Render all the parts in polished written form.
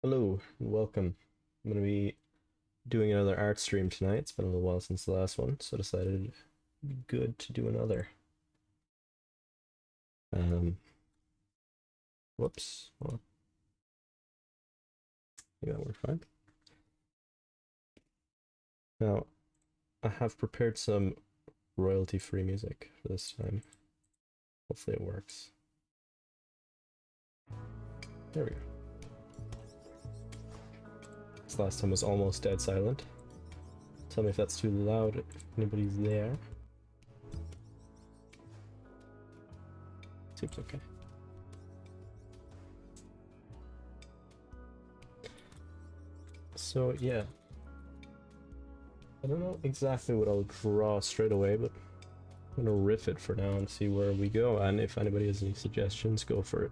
Hello and welcome. I'm going to be doing another art stream tonight. It's been a little while since the last one, so I decided it'd be good to do another. Um, Whoops. Well, I think that worked fine. Now, I have prepared some royalty-free music for this time. Hopefully it works. There we go. This last time was almost dead silent. Tell me if that's too loud, if anybody's there. Seems okay. So yeah, I don't know exactly what I'll draw straight away, but I'm gonna riff it for now and see where we go, and if anybody has any suggestions, go for it.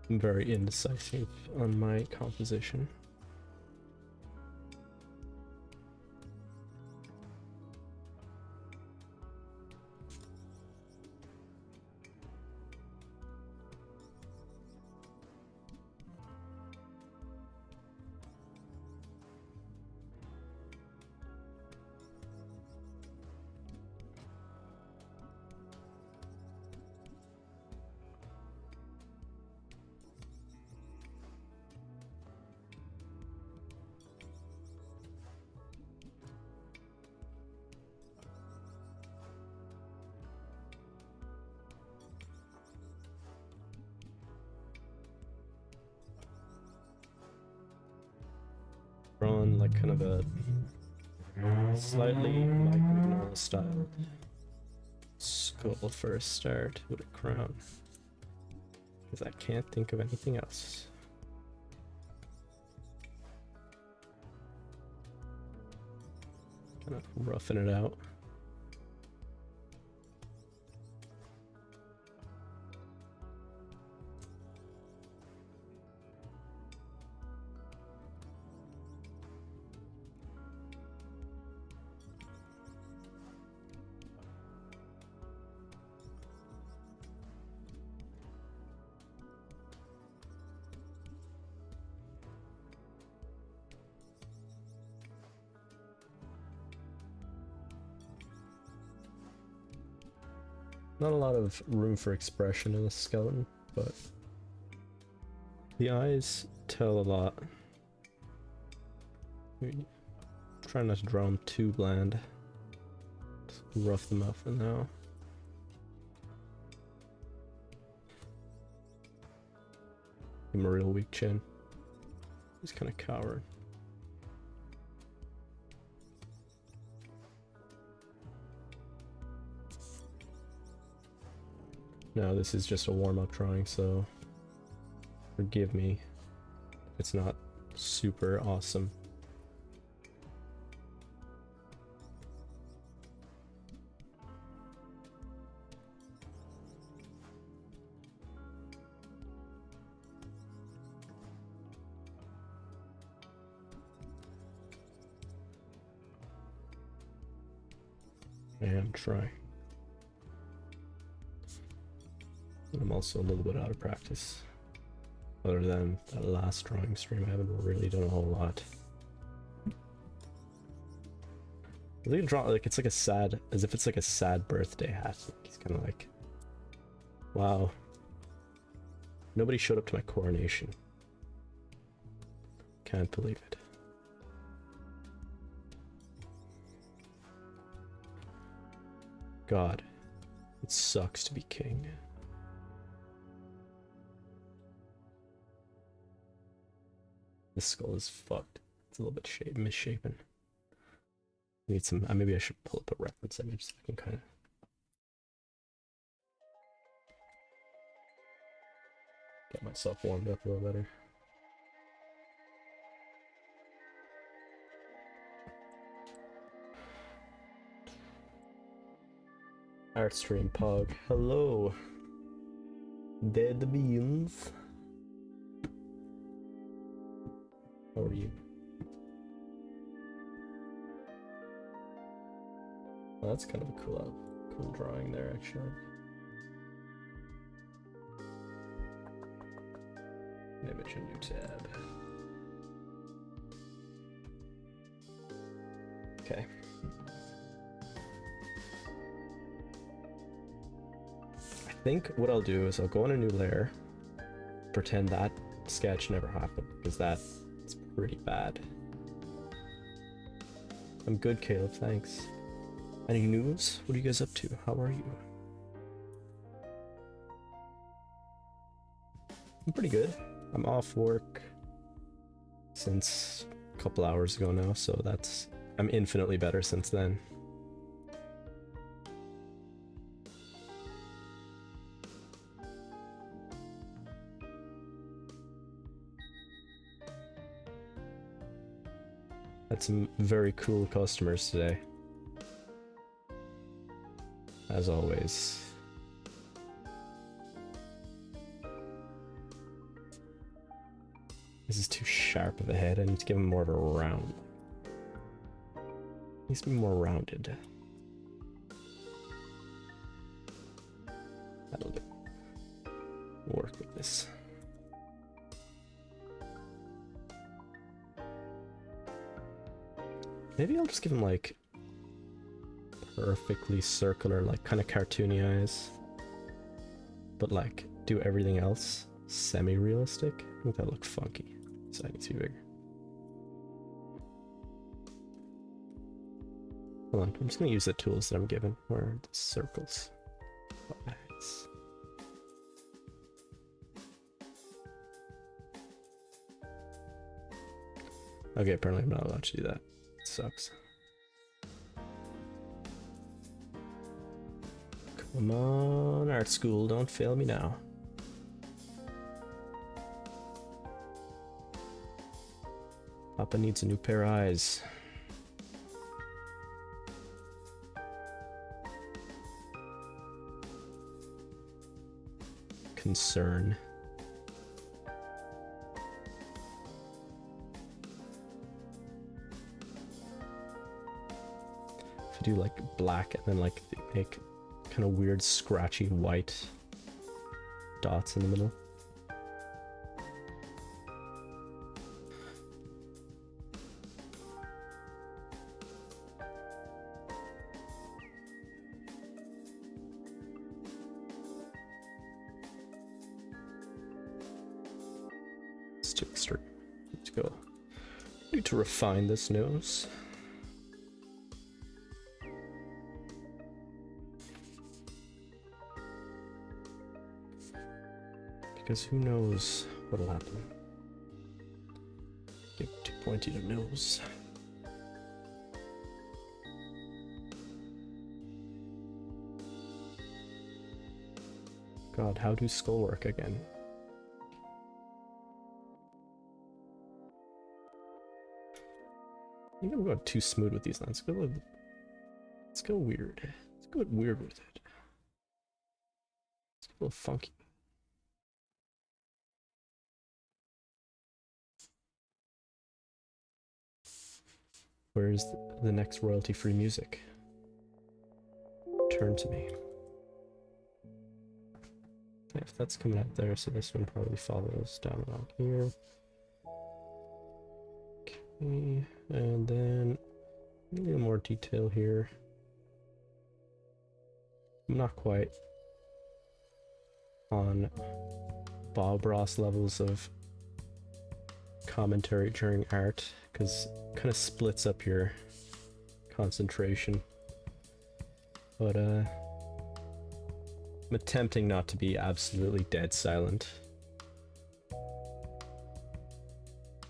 I'm very indecisive on my composition. Drawn like kind of a slightly Mike Mignola style skull for a start with a crown, because I can't think of anything else. Kind of roughing it out. Not a lot of room for expression in the skeleton, but the eyes tell a lot. Try not to draw them too bland. Just rough them up for now. Give him a real weak chin. He's kind of coward. Now this is just a warm-up drawing, so forgive me if it's not super awesome. And try. And I'm also a little bit out of practice. Other than that last drawing stream, I haven't really done a whole lot. I think draw like it's like a sad, as if it's like a sad birthday hat. He's kind of like, wow, nobody showed up to my coronation. Can't believe it. God, it sucks to be king. This skull is fucked. It's a little bit misshapen. Need some. Maybe I should pull up a reference image so I can kind of Get myself warmed up a little better. Art stream Pog. Hello. Dead beans. How are you? Well, that's kind of a cool drawing there, actually. Image a new tab. Okay. I think what I'll do is I'll go on a new layer, pretend that sketch never happened, because that's pretty bad. I'm good, Caleb, thanks. Any news? What are you guys up to? How are you? I'm pretty good. I'm off work since a couple hours ago now, so I'm infinitely better since then. Had some very cool customers today. As always. This is too sharp of a head. I need to give him more of a round. Needs to be more rounded. That'll do. We'll work with this. Maybe I'll just give him like perfectly circular, like kind of cartoony eyes, but like do everything else semi-realistic. I think that'll look funky. So I need to be bigger. Hold on, I'm just gonna use the tools that I'm given. Where are the circles? Nice. Okay, apparently I'm not allowed to do that. It sucks. Come on, art school, don't fail me now. Papa needs a new pair of eyes. Concern. If I do like black and then like make kind of weird scratchy white dots in the middle. Let's go. Need to refine this nose. Because who knows what'll happen. Get too pointy to nose. God, how do skull work again? I think I'm going too smooth with these lines. Let's go weird. Let's go weird with it. Let's go a little funky. Where's the next royalty-free music? Turn to me. Okay, if that's coming out there, so this one probably follows down along here. Okay, and then a little more detail here. I'm not quite on Bob Ross levels of commentary during art, because it kind of splits up your concentration. But I'm attempting not to be absolutely dead silent.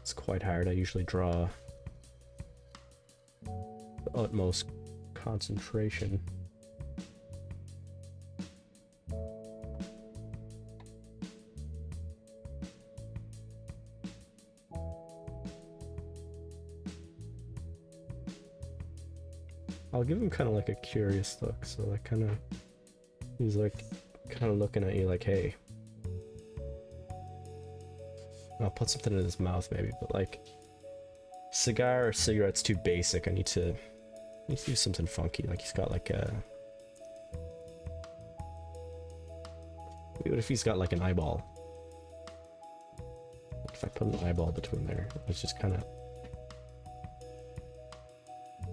It's quite hard. I usually draw the utmost concentration. I'll give him kind of like a curious look. So like kind of, he's like kind of looking at you like, hey. I'll put something in his mouth maybe, but like cigar or cigarette's too basic. I need to do something funky. Like he's got like a. What if he's got like an eyeball? If I put an eyeball between there, it's just kind of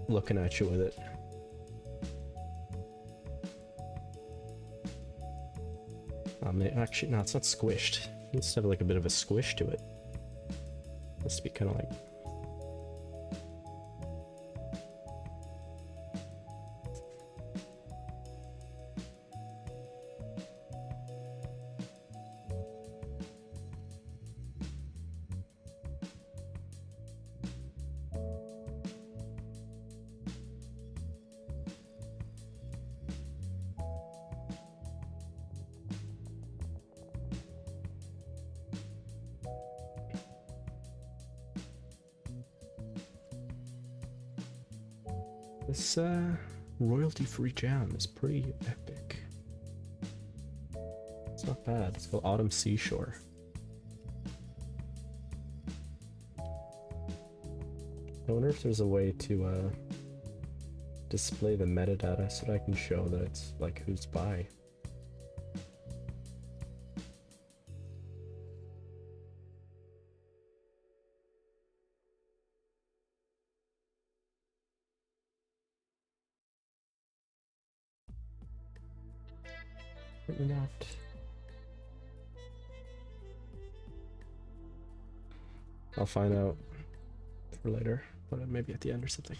looking at you with it. Actually, no, it's not squished. It needs to have like a bit of a squish to it. It has to be kind of like. This royalty-free jam is pretty epic. It's not bad. It's called Autumn Seashore. I wonder if there's a way to display the metadata so that I can show that it's like who's by. Maybe not. I'll find out for later, but maybe at the end or something.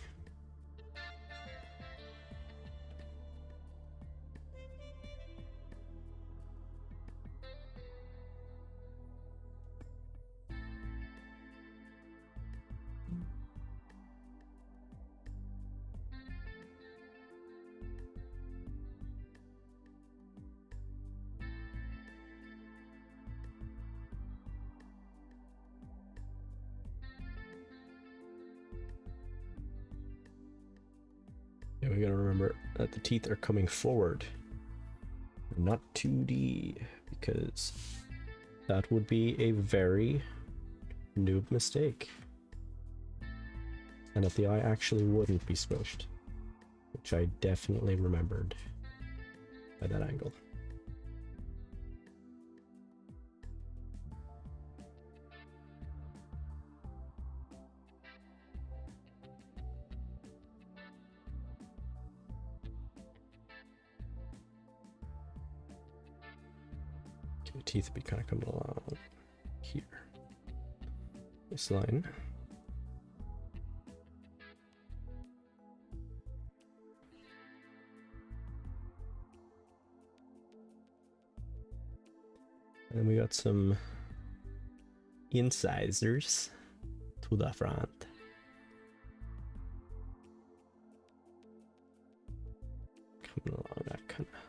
Yeah, we gotta remember that the teeth are coming forward, not 2D, because that would be a very noob mistake. And that the eye actually wouldn't be squished, which I definitely remembered by that angle. The teeth would be kind of coming along here. This line. And then we got some incisors to the front. Coming along that kind of.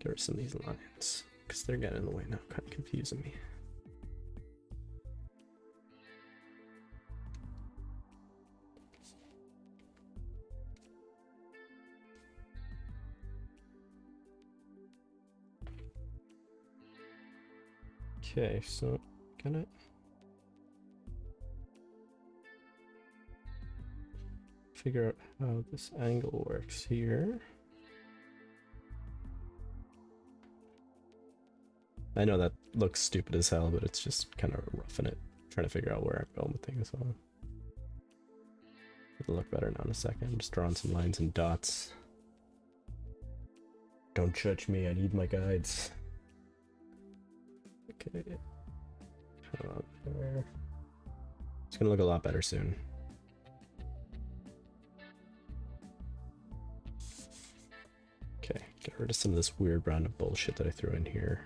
Get rid of some of these lines because they're getting in the way now, kind of confusing me. Okay, so gonna figure out how this angle works here. I know that looks stupid as hell, but it's just kind of roughing it, trying to figure out where I'm going with things. So it'll look better now in a second. I'm just drawing some lines and dots. Don't judge me, I need my guides. Okay. There. It's gonna look a lot better soon. Okay, get rid of some of this weird random bullshit that I threw in here.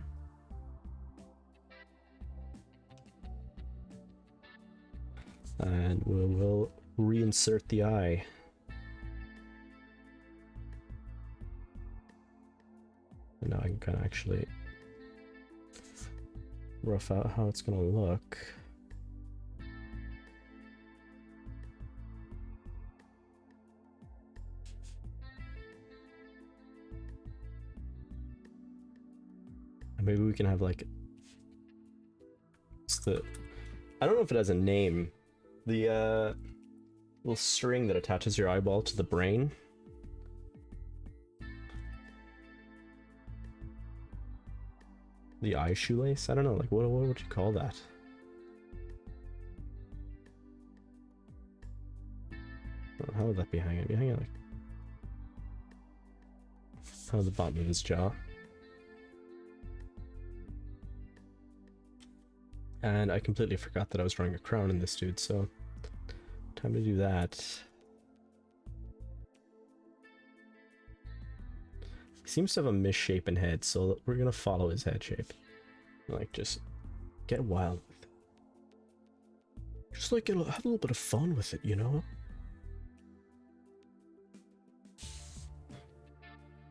And we'll reinsert the eye. And now I can kind of actually rough out how it's gonna look. And maybe we can have like, it's the, I don't know if it has a name. The little string that attaches your eyeball to the brain. The eye shoelace? I don't know, like what would you call that? Oh, how would that be hanging? It'd be hanging like on the bottom of his jaw. And I completely forgot that I was drawing a crown in this dude, so time to do that. He seems to have a misshapen head, so we're gonna follow his head shape. Like, just get wild with it. Just like, have a little bit of fun with it, you know?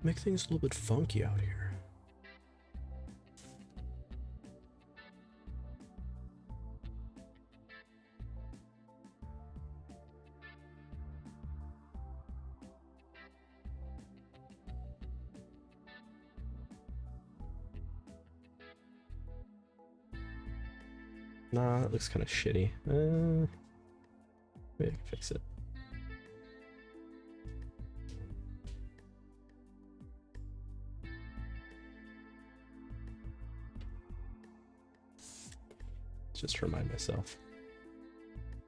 Make things a little bit funky out here. Nah, that looks kind of shitty. Maybe I can fix it. Just to remind myself.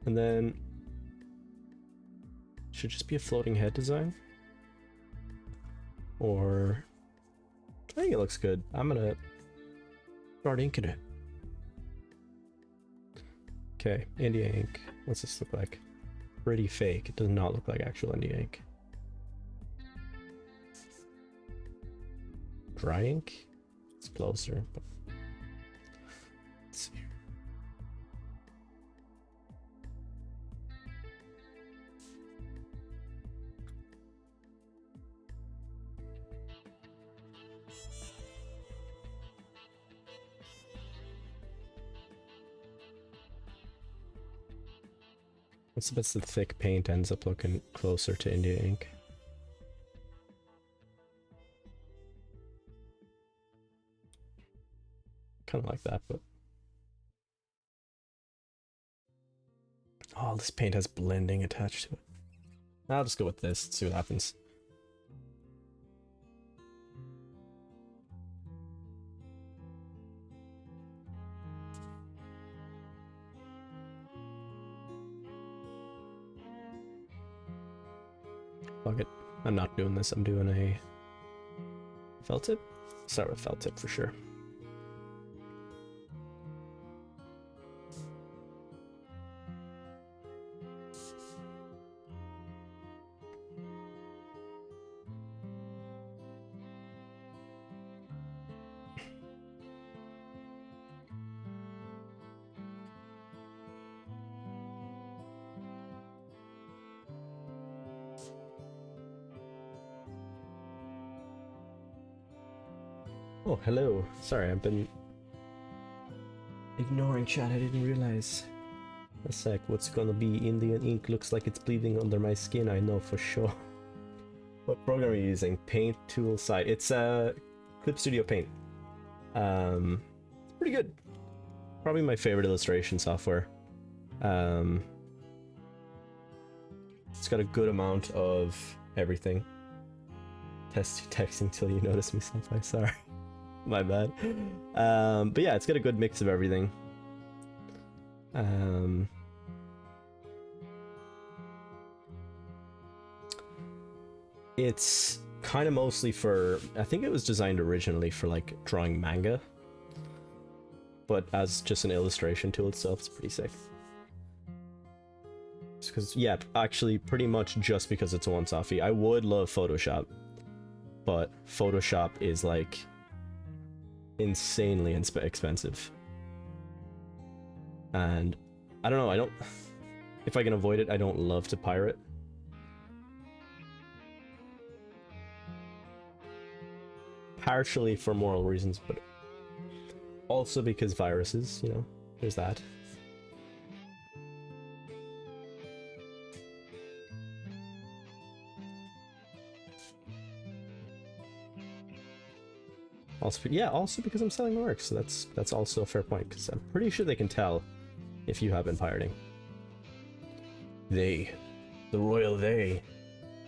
And then should just be a floating head design. Or I think it looks good. I'm gonna start inking it. Okay, India ink. What's this look like? Pretty fake. It does not look like actual India ink. Dry ink? It's closer, but let's see. What's the best? The thick paint ends up looking closer to India ink. Kind of like that, but oh, this paint has blending attached to it. I'll just go with this and see what happens. Fuck it. I'm not doing this. I'm doing a felt tip. Start with felt tip for sure. Oh, hello. Sorry, I've been ignoring chat. I didn't realize. A sec, what's gonna be Indian ink? Looks like it's bleeding under my skin, I know for sure. What program are you using? Paint tool site. It's Clip Studio Paint. It's pretty good. Probably my favorite illustration software. It's got a good amount of everything. Texting till you notice me, Senpai. Sorry. My bad. But yeah, it's got a good mix of everything. It's kind of mostly for, I think it was designed originally for like drawing manga, but as just an illustration tool itself, it's pretty sick. Because yeah, actually pretty much just because it's a one-offy. I would love Photoshop, but Photoshop is like insanely expensive, and I don't know, if I can avoid it, I don't love to pirate. Partially for moral reasons, but Also because viruses, you know, there's that. Also, yeah, also because I'm selling my work, so that's also a fair point, because I'm pretty sure they can tell if you have been pirating. They, the royal they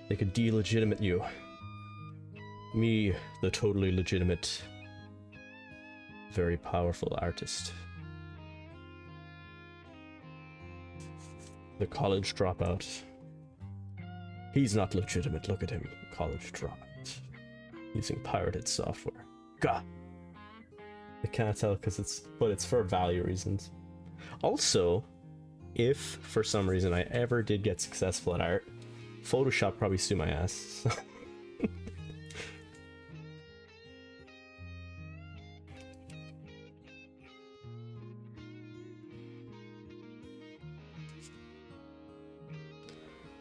could delegitimate you. Me, the totally legitimate, very powerful artist. The college dropout. He's not legitimate, look at him, college dropout. Using pirated software. God. I can't tell because it's for value reasons. Also, if for some reason I ever did get successful at art, Photoshop probably sue my ass. So.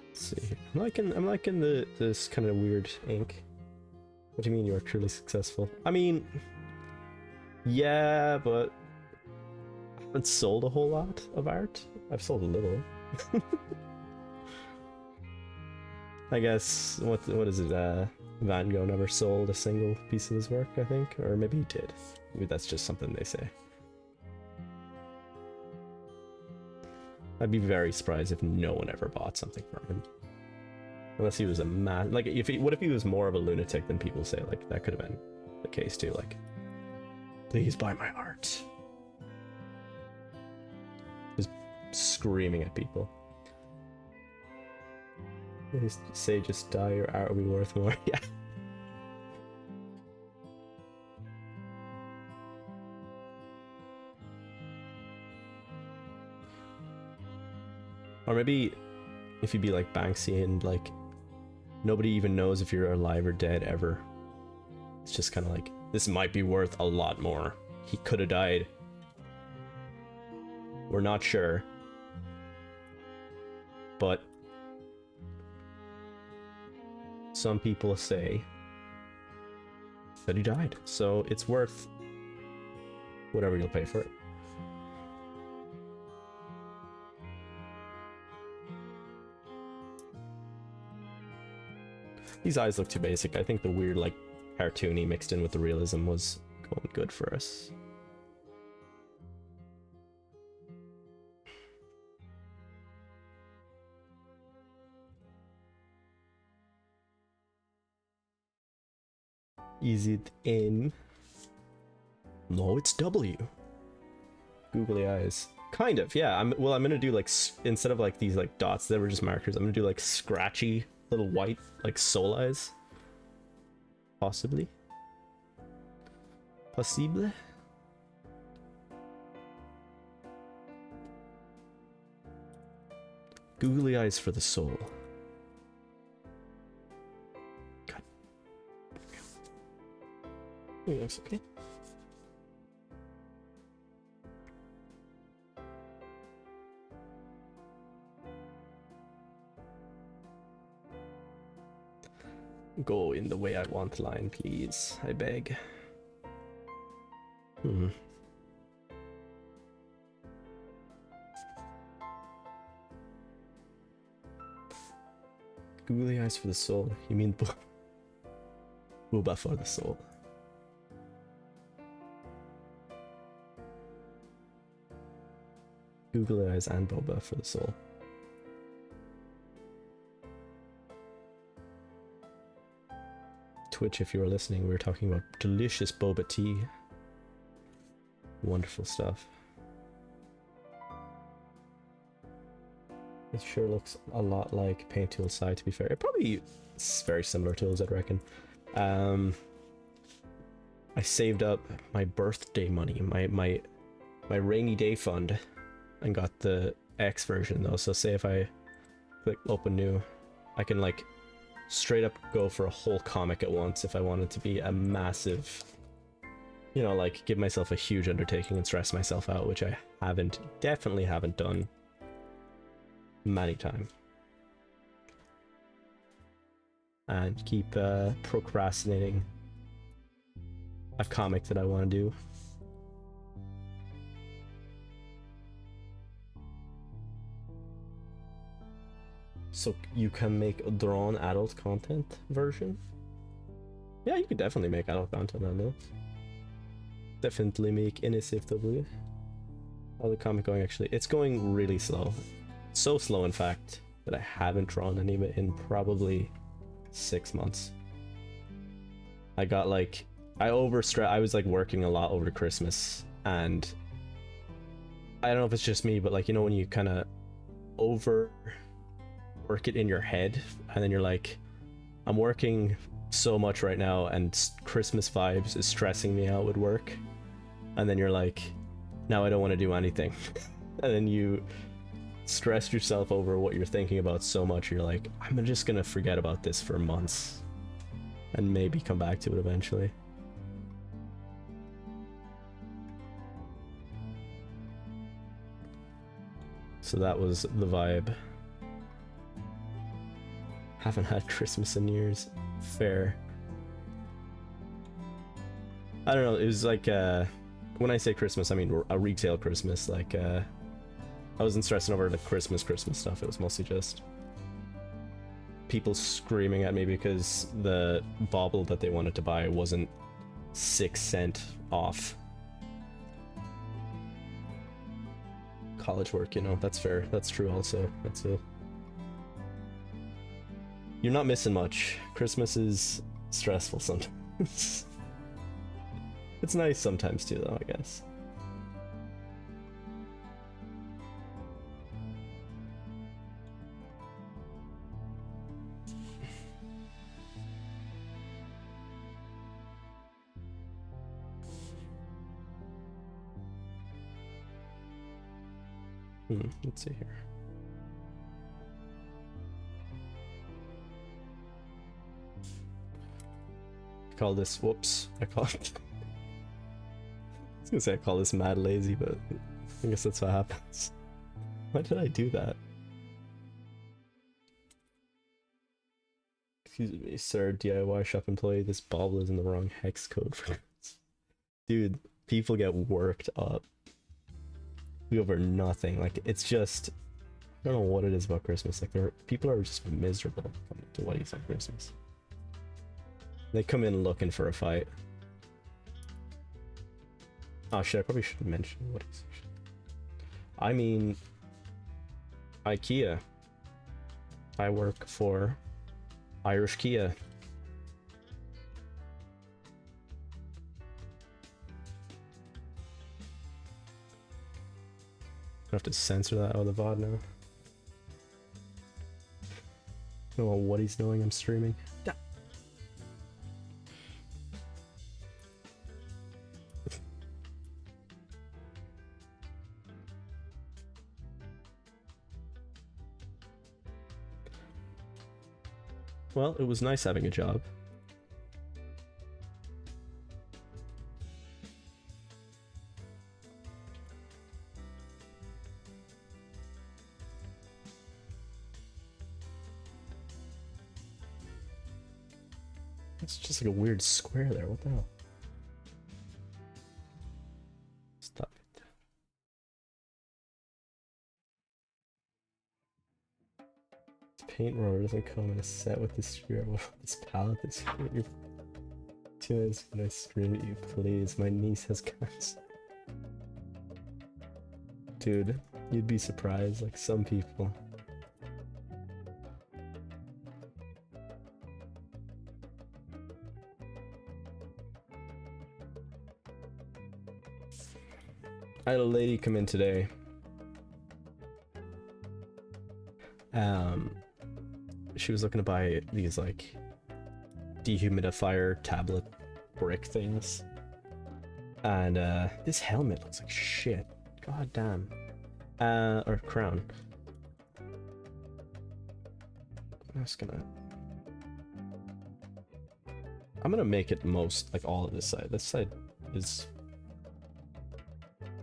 Let's see. I'm liking this kind of weird ink. What do you mean you are truly successful? I mean, yeah, but I haven't sold a whole lot of art. I've sold a little. I guess, what is it, Van Gogh never sold a single piece of his work, I think? Or maybe he did. Maybe that's just something they say. I'd be very surprised if no one ever bought something from him. Unless he was a man. Like, what if he was more of a lunatic than people say? Like, that could have been the case too. Like, please buy my art. Just screaming at people. They say just die, your art will be worth more. Yeah. Or maybe if you'd be like Banksy and like nobody even knows if you're alive or dead ever. It's just kind of like, this might be worth a lot more. He could have died. We're not sure. But some people say that he died. So it's worth whatever you'll pay for it. These eyes look too basic. I think the weird, like, cartoony mixed in with the realism was going good for us. Is it N? No, it's W. Googly eyes. Kind of, yeah. I'm gonna do like, instead of like these like dots that were just markers, I'm gonna do like scratchy little white like soul eyes. Possibly. Possible. Googly eyes for the soul. God. Yeah, that's okay. Go in the way I want line, please. I beg. Googly eyes for the soul. You mean Booba for the soul? Googly eyes and boba for the soul. Twitch, if you were listening, we were talking about delicious boba tea. Wonderful stuff. It sure looks a lot like Paint Tool Sai, to be fair. It probably is very similar tools, I'd reckon. I saved up my birthday money, my rainy day fund, and got the X version though. So say if I click open new, I can like straight up go for a whole comic at once if I wanted to be a massive, you know, like give myself a huge undertaking and stress myself out, which I definitely haven't done many times. And keep procrastinating a comic that I want to do. So you can make a drawn adult content version? Yeah, you could definitely make adult content on this. Definitely make NSFW. How's the comic going actually? It's going really slow. So slow in fact that I haven't drawn any of it in probably 6 months. I got like, I was like working a lot over Christmas, and I don't know if it's just me, but like, you know, when you kind of overwork it in your head and then you're like, I'm working so much right now and Christmas vibes is stressing me out with work, and then you're like, now I don't want to do anything. And then you stress yourself over what you're thinking about so much, you're like, I'm just gonna forget about this for months and maybe come back to it eventually. So that was the vibe. Haven't had Christmas in years. Fair. I don't know, it was like, when I say Christmas, I mean a retail Christmas, like, I wasn't stressing over the Christmas stuff, it was mostly just people screaming at me because the bauble that they wanted to buy wasn't 6 cents off. College work, you know, that's fair, that's true also, that's it. You're not missing much. Christmas is stressful sometimes. It's nice sometimes too, though, I guess. Let's see here. I call this, whoops, I was gonna say I call this mad lazy, but I guess that's what happens. Why did I do that? Excuse me, sir, DIY shop employee, this bauble is in the wrong hex code for this. Dude, people get worked up over nothing. Like, it's just, I don't know what it is about Christmas. Like, people are just miserable coming to What Is on Christmas. They come in looking for a fight. Oh shit, I probably should mention what is. I mean, IKEA. I work for Irish Kia. I have to censor that out of the VOD now. I don't know what he's doing, I'm streaming. Yeah. Well, it was nice having a job. It's just like a weird square there, what the hell? Stop it. This paint roller doesn't come in a set with this screw. This palette is here. 2 minutes when I scream at you, please. My niece has cancer. Dude, you'd be surprised, like some people. I had a lady come in today. She was looking to buy these like dehumidifier tablet brick things, and this helmet looks like shit. God damn. Or crown. I'm gonna make it most like all of this side. This side is.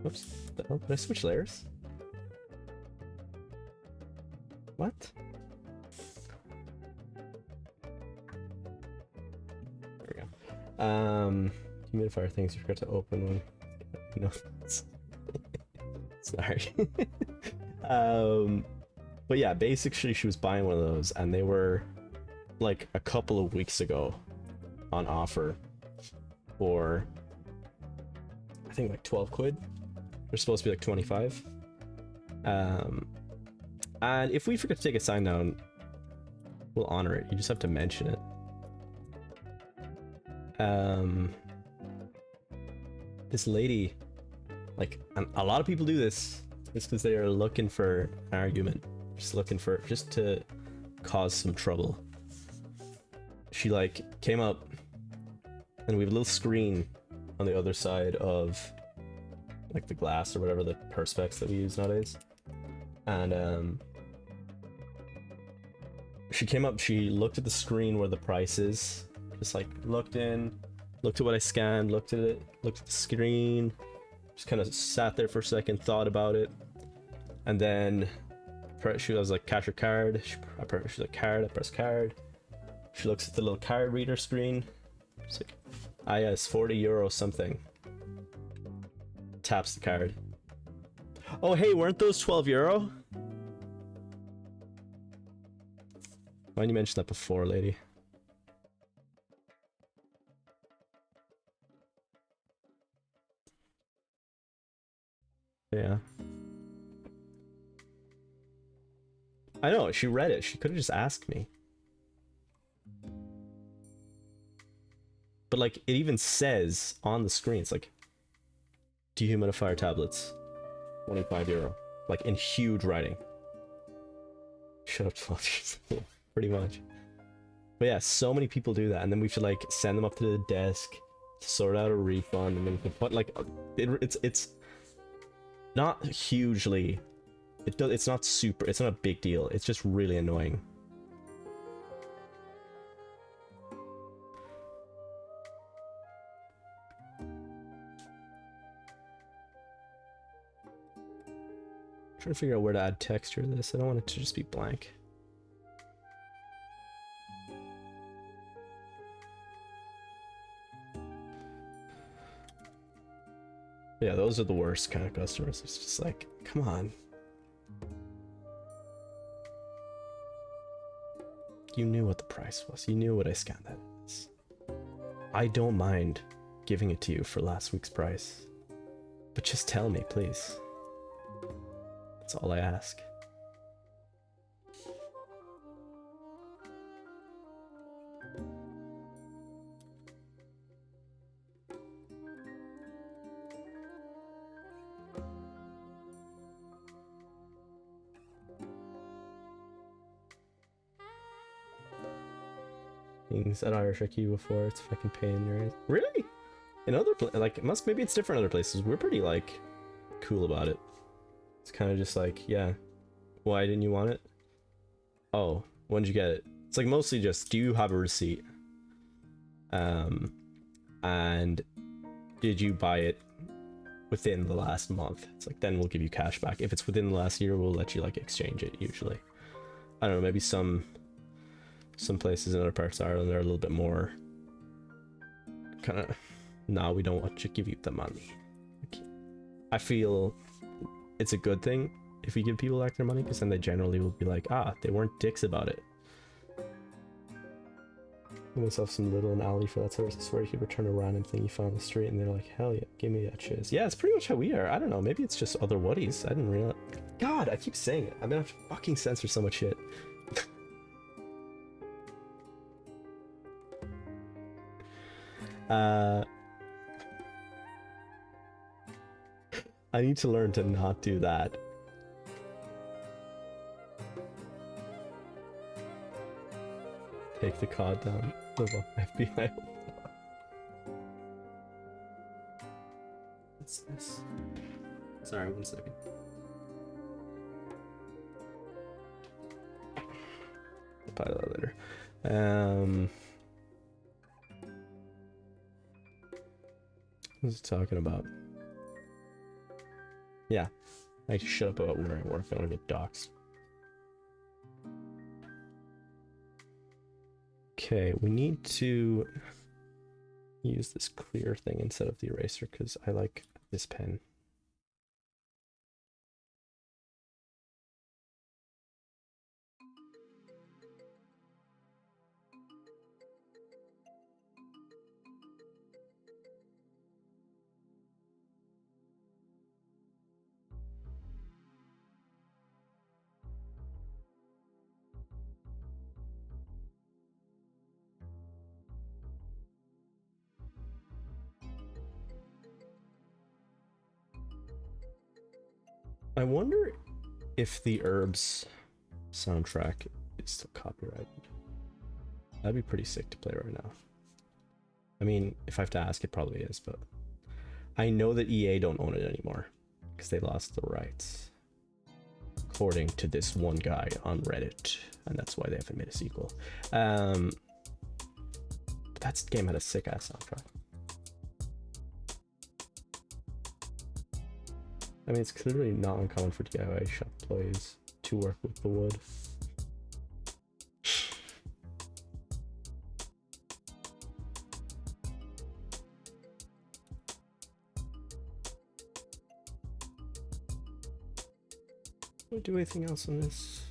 Whoops. The hell? Did I switch layers? What? There we go. Humidifier things you forgot to open one. No. Sorry. But yeah, basically she was buying one of those, and they were like a couple of weeks ago on offer for I think like 12 quid. They're supposed to be like 25. And if we forget to take a sign down, we'll honor it. You just have to mention it. This lady, like, and a lot of people do this just because they are looking for an argument, just to cause some trouble. She like came up, and we have a little screen on the other side of like the glass or whatever, the perspex that we use nowadays. And she came up, she looked at the screen where the price is, just like looked at what I scanned, looked at it, looked at the screen, just kind of sat there for a second, thought about it, and then she was like, cash or card? She's like, card. I press card. She looks at the little card reader screen. She's like, ah yes, 40 euro something. Taps the card. Oh hey, weren't those 12 euro? Why didn't you mention that before, lady? Yeah. I know, she read it. She could have just asked me. But like, it even says on the screen, it's like, dehumidifier tablets, 25 euro. Like, in huge writing. Shut up, 12 years old, pretty much. But yeah, so many people do that, and then we should like send them up to the desk, sort out a refund, and then but like, it's not hugely, it's not super, it's not a big deal, it's just really annoying. I'm trying to figure out where to add texture to this. I don't want it to just be blank. Yeah, those are the worst kind of customers. It's just like, come on. You knew what the price was. You knew what I scanned that as. I don't mind giving it to you for last week's price. But just tell me, please. That's all I ask. Things at Irish IQ before, it's fucking pain in your ass. Really? In other places, like, maybe it's different in other places. We're pretty, like, cool about it. It's kind of just like, yeah, why didn't you want it? Oh, when did you get it? It's like mostly just, do you have a receipt? And did you buy it within the last month? It's like, then we'll give you cash back. If it's within the last year, we'll let you like exchange it usually. I don't know, maybe some places in other parts of Ireland are a little bit more kind of, nah, we don't want to give you the money. I feel it's a good thing if we give people back their money, because then they generally will be like, ah, they weren't dicks about it. Give myself some little and alley for that service. I swear you could return a random thing you found on the street, and they're like, hell yeah, give me that shiz. Yeah, it's pretty much how we are. I don't know, maybe it's just other woodies. I didn't realize. God, I keep saying it. I'm gonna have to fucking censor so much shit. I need to learn to not do that. Take the COD down. FBI. What's this? Sorry, 1 second. I'll buy that later. What's it talking about? Yeah, I just shut up about where I work. I don't get doxxed. Okay, we need to use this clear thing instead of the eraser because I like this pen. I wonder if the Herbs soundtrack is still copyrighted. That'd be pretty sick to play right now. I mean, if I have to ask, it probably is, but I know that EA don't own it anymore because they lost the rights, according to this one guy on Reddit, and that's why they haven't made a sequel. But that game had a sick ass soundtrack. I mean, it's clearly not uncommon for DIY shop employees to work with the wood. Do I do anything else on this?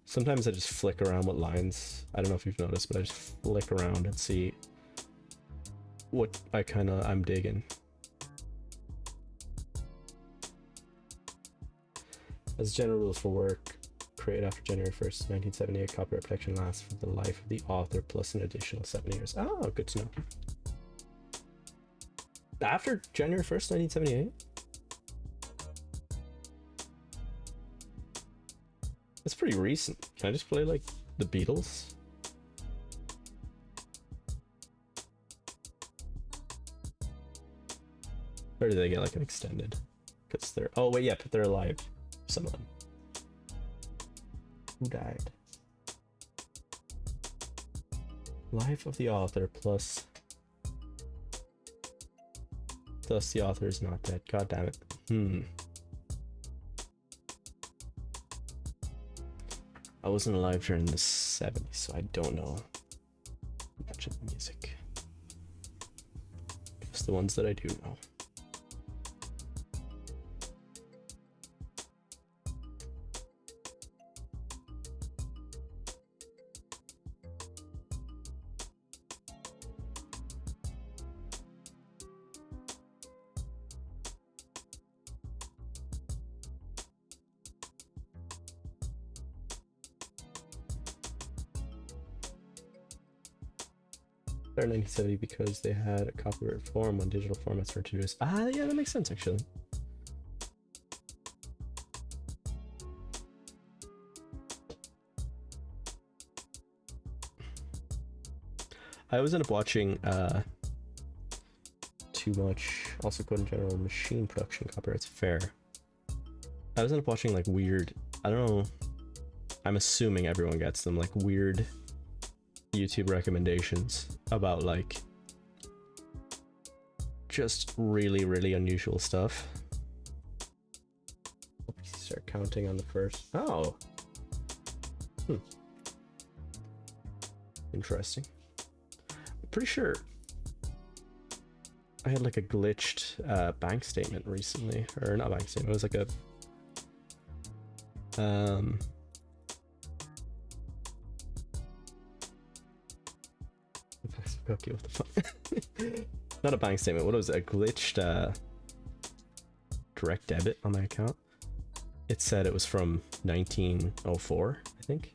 Sometimes I just flick around what lines. I don't know if you've noticed, but I just flick around and see what I'm digging. As general rules for work created after January 1st, 1978, copyright protection lasts for the life of the author plus an additional 7 years. Oh, good to know. After January 1st, 1978? That's pretty recent. Can I just play like the Beatles? Or do they get like an extended? Because they're, oh wait, yeah, but they're alive. Some of them. Who died? Life of the author plus. Thus the author is not dead. God damn it. I wasn't alive during the 70s, so I don't know much of the music. Just the ones that I do know. Started 1970 because they had a copyright form when digital formats were introduced. Ah, yeah, that makes sense actually. I always end up watching too much, also code in general, machine production copyrights fair. I always end up watching like weird, I don't know, I'm assuming everyone gets them, like weird YouTube recommendations about like just really unusual stuff. Start counting on the first. Oh, interesting. I'm pretty sure I had like a glitched bank statement recently, or not bank statement, it was like a cookie, what the fuck? Not a bank statement, what was it? A glitched direct debit on my account. It said it was from 1904, I think.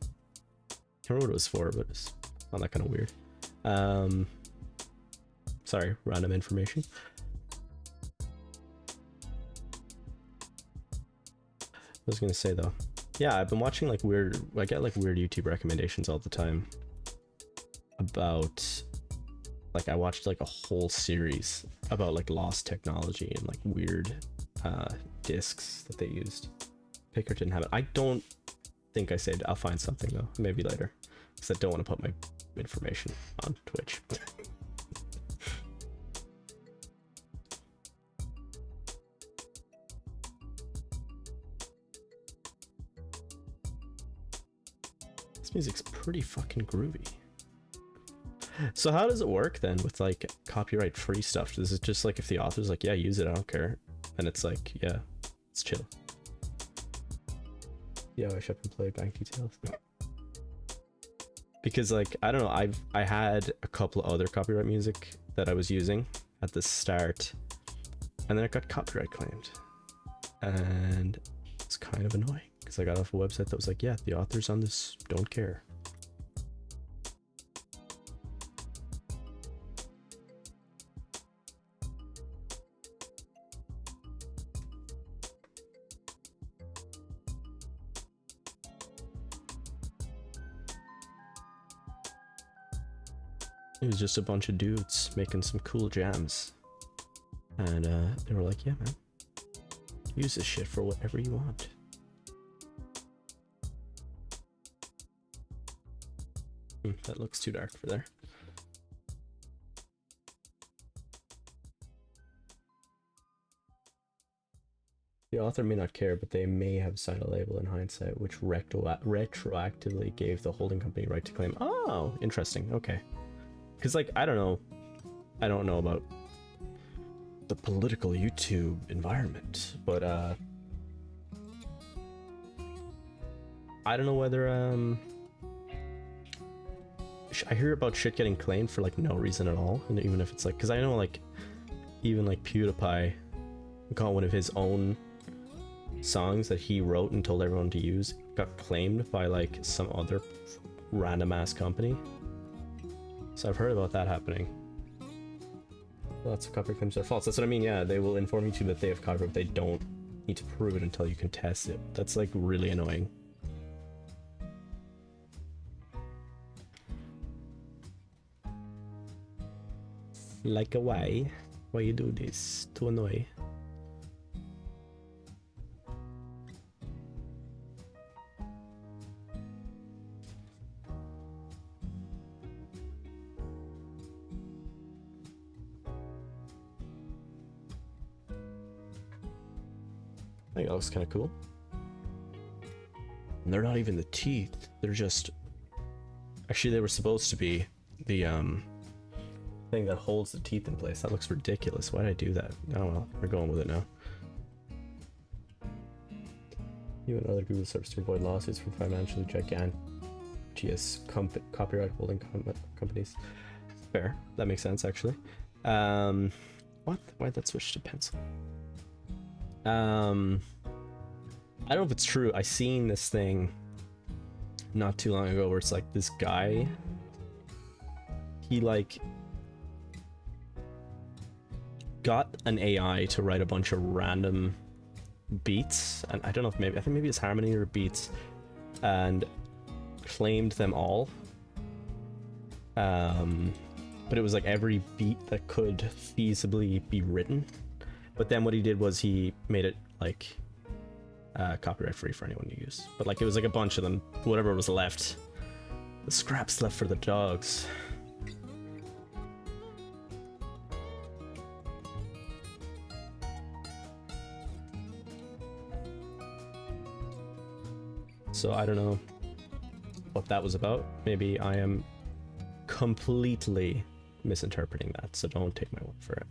Can't remember what it was for, but it's not that kind of weird. Sorry, random information. I was gonna say though, yeah, I've been watching like weird, I get like weird YouTube recommendations all the time about, like I watched like a whole series about like lost technology and like weird discs that they used. Picker didn't have it. I don't think I saved it. I'll find something though, maybe later, because I don't want to put my information on Twitch. This music's pretty fucking groovy. So how does it work then with like copyright free stuff? Is it just like if the author's like, yeah, use it, I don't care, and it's like, yeah, it's chill? Yeah, I should and play bank details. Because like, I don't know, I had a couple of other copyright music that I was using at the start, and then it got copyright claimed, and it's kind of annoying because I got off a website that was like, yeah, the authors on this don't care. It was just a bunch of dudes making some cool jams. And they were like, yeah, man, use this shit for whatever you want. That looks too dark for there. The author may not care, but they may have signed a label in hindsight, which retroactively gave the holding company right to claim. Oh, interesting. Okay. Because, like, I don't know about the political YouTube environment, but I don't know whether I hear about shit getting claimed for like no reason at all, and even if it's like, because I know like even like PewDiePie got one of his own songs that he wrote and told everyone to use got claimed by like some other random ass company. So I've heard about that happening. Lots of copyright claims are false. That's what I mean. Yeah, they will inform you that they have copyright, but they don't need to prove it until you can test it. That's like really annoying. Like a why you do this? To annoy. I think that looks kind of cool. And they're not even the teeth. They're just... Actually, they were supposed to be the thing that holds the teeth in place. That looks ridiculous. Why did I do that? Oh well, we're going with it now. You and other Google search to avoid lawsuits from financially gigantic copyright holding companies. Fair. That makes sense, actually. What? Why'd that switch to pencil? I don't know if it's true. I seen this thing not too long ago where it's like this guy, he like got an AI to write a bunch of random beats, and I don't know if I think maybe it's harmony or beats, and claimed them all. But it was like every beat that could feasibly be written. But then what he did was he made it like copyright free for anyone to use. But like it was like a bunch of them, whatever was left, the scraps left for the dogs. So I don't know what that was about. Maybe I am completely misinterpreting that, so don't take my word for it.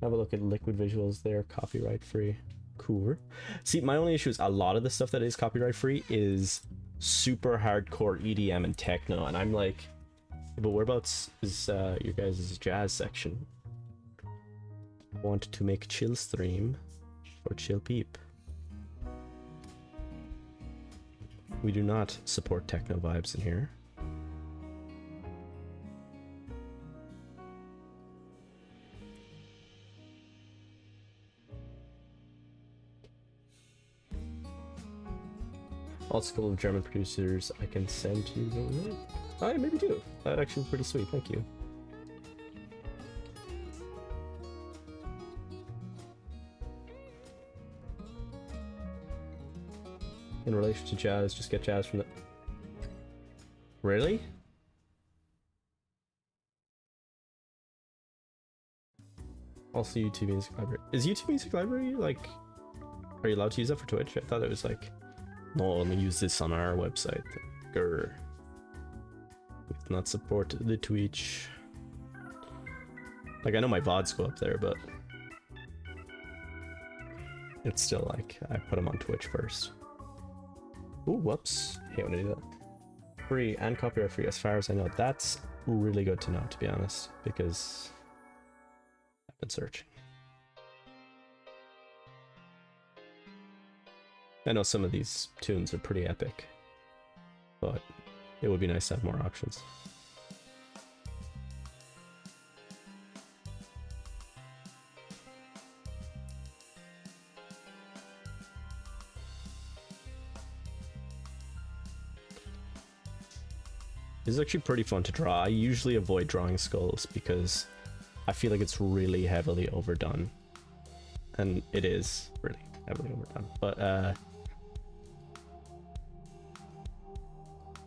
Have a look at Liquid Visuals there, copyright free. Cool. See, my only issue is a lot of the stuff that is copyright free is super hardcore EDM and techno, and I'm like, but whereabouts is your guys' jazz section? Want to make chill stream or chill peep? We do not support techno vibes in here. All school of German producers, I can send you the link. I maybe do. That actually pretty sweet. Thank you. In relation to jazz, just get jazz from the... Really? Also YouTube Music Library. Is YouTube Music Library, like... Are you allowed to use that for Twitch? I thought it was like... No, let me use this on our website. Grr. We do not support the Twitch. Like, I know my VODs go up there, but... It's still like, I put them on Twitch first. Ooh, whoops. Hate when I do that. Free and copyright free, as far as I know. That's really good to know, to be honest, because I've been searching. I know some of these tunes are pretty epic, but it would be nice to have more options. This is actually pretty fun to draw. I usually avoid drawing skulls because I feel like it's really heavily overdone. And it is really heavily overdone. But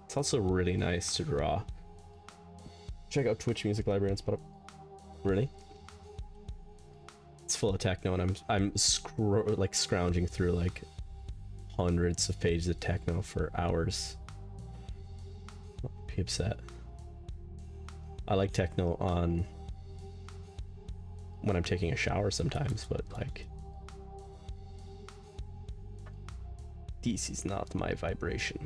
it's also really nice to draw. Check out Twitch Music Library and spot up. Really? It's full of techno, and I'm like scrounging through like hundreds of pages of techno for hours. Be upset. I like techno on when I'm taking a shower sometimes, but like this is not my vibration.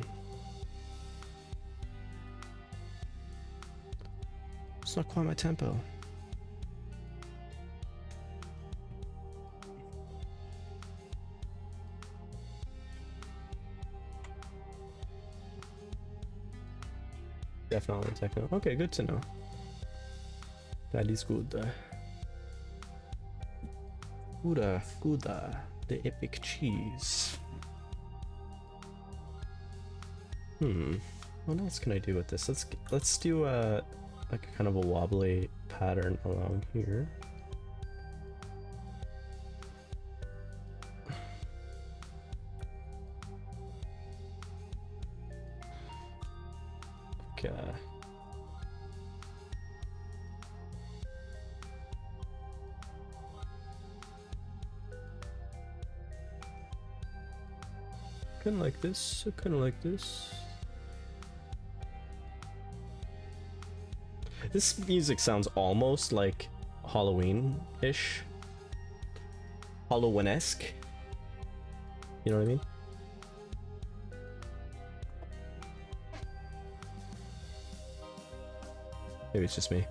It's not quite my tempo. Definitely techno. Okay, good to know. That is good. Gouda, the epic cheese. What else can I do with this? Let's do like a kind of a wobbly pattern along here. Okay. Kind of like this, kind of like this. This music sounds almost like Halloween-ish. Halloween-esque. You know what I mean? Maybe it's just me.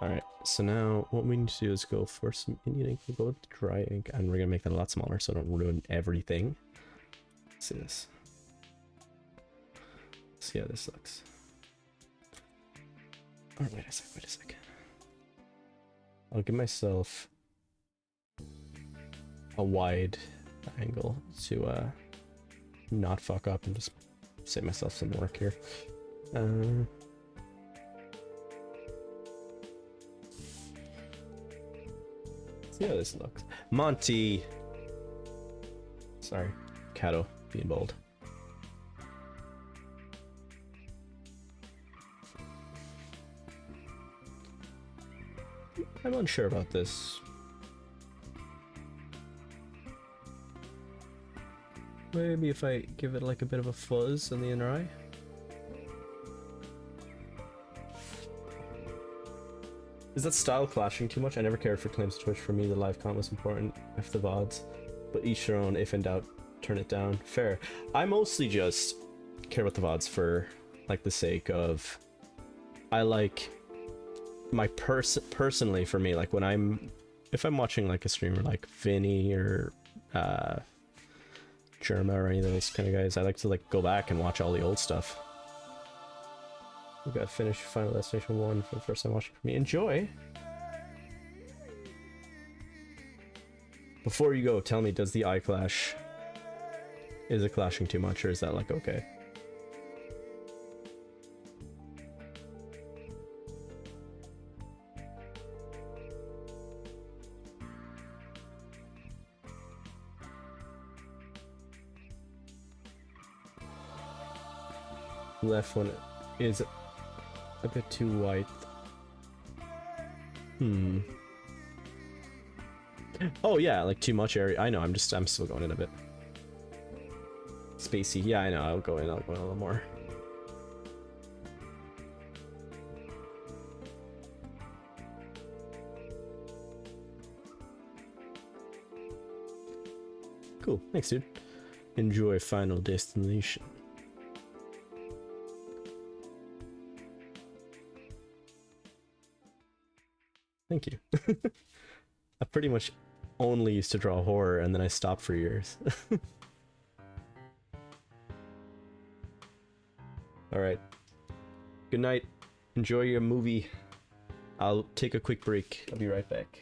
Alright, so now what we need to do is go for some Indian ink. We'll go with dry ink, and we're gonna make that a lot smaller so I don't ruin everything. Let's see this. Let's see how this looks. Oh, wait a sec. I'll give myself a wide angle to not fuck up and just save myself some work here. See how this looks. Monty! Sorry, Cato being bold. I'm unsure about this. Maybe if I give it like a bit of a fuzz in the inner eye. Is that style clashing too much? I never cared for claims to Twitch. For me, the live count was important, F the VODs. But each their own, if in doubt, turn it down. Fair. I mostly just care about the VODs for like the sake of... I like... my personally for me, like when if I'm watching like a streamer like Vinny or Germa or any of those kind of guys, I like to like go back and watch all the old stuff. We got finished Final Destination 1 for the first time watching for me. Enjoy! Before you go, tell me, does the eye clash... is it clashing too much, or is that like okay? Left one is a bit too white. Oh yeah, like too much area. I know, I'm still going in a bit. Spacey, yeah, I know, I'll go in a little more. Cool, thanks dude. Enjoy Final Destination. Thank you. I pretty much only used to draw horror and then I stopped for years. Alright. Good night. Enjoy your movie. I'll take a quick break. I'll be right back.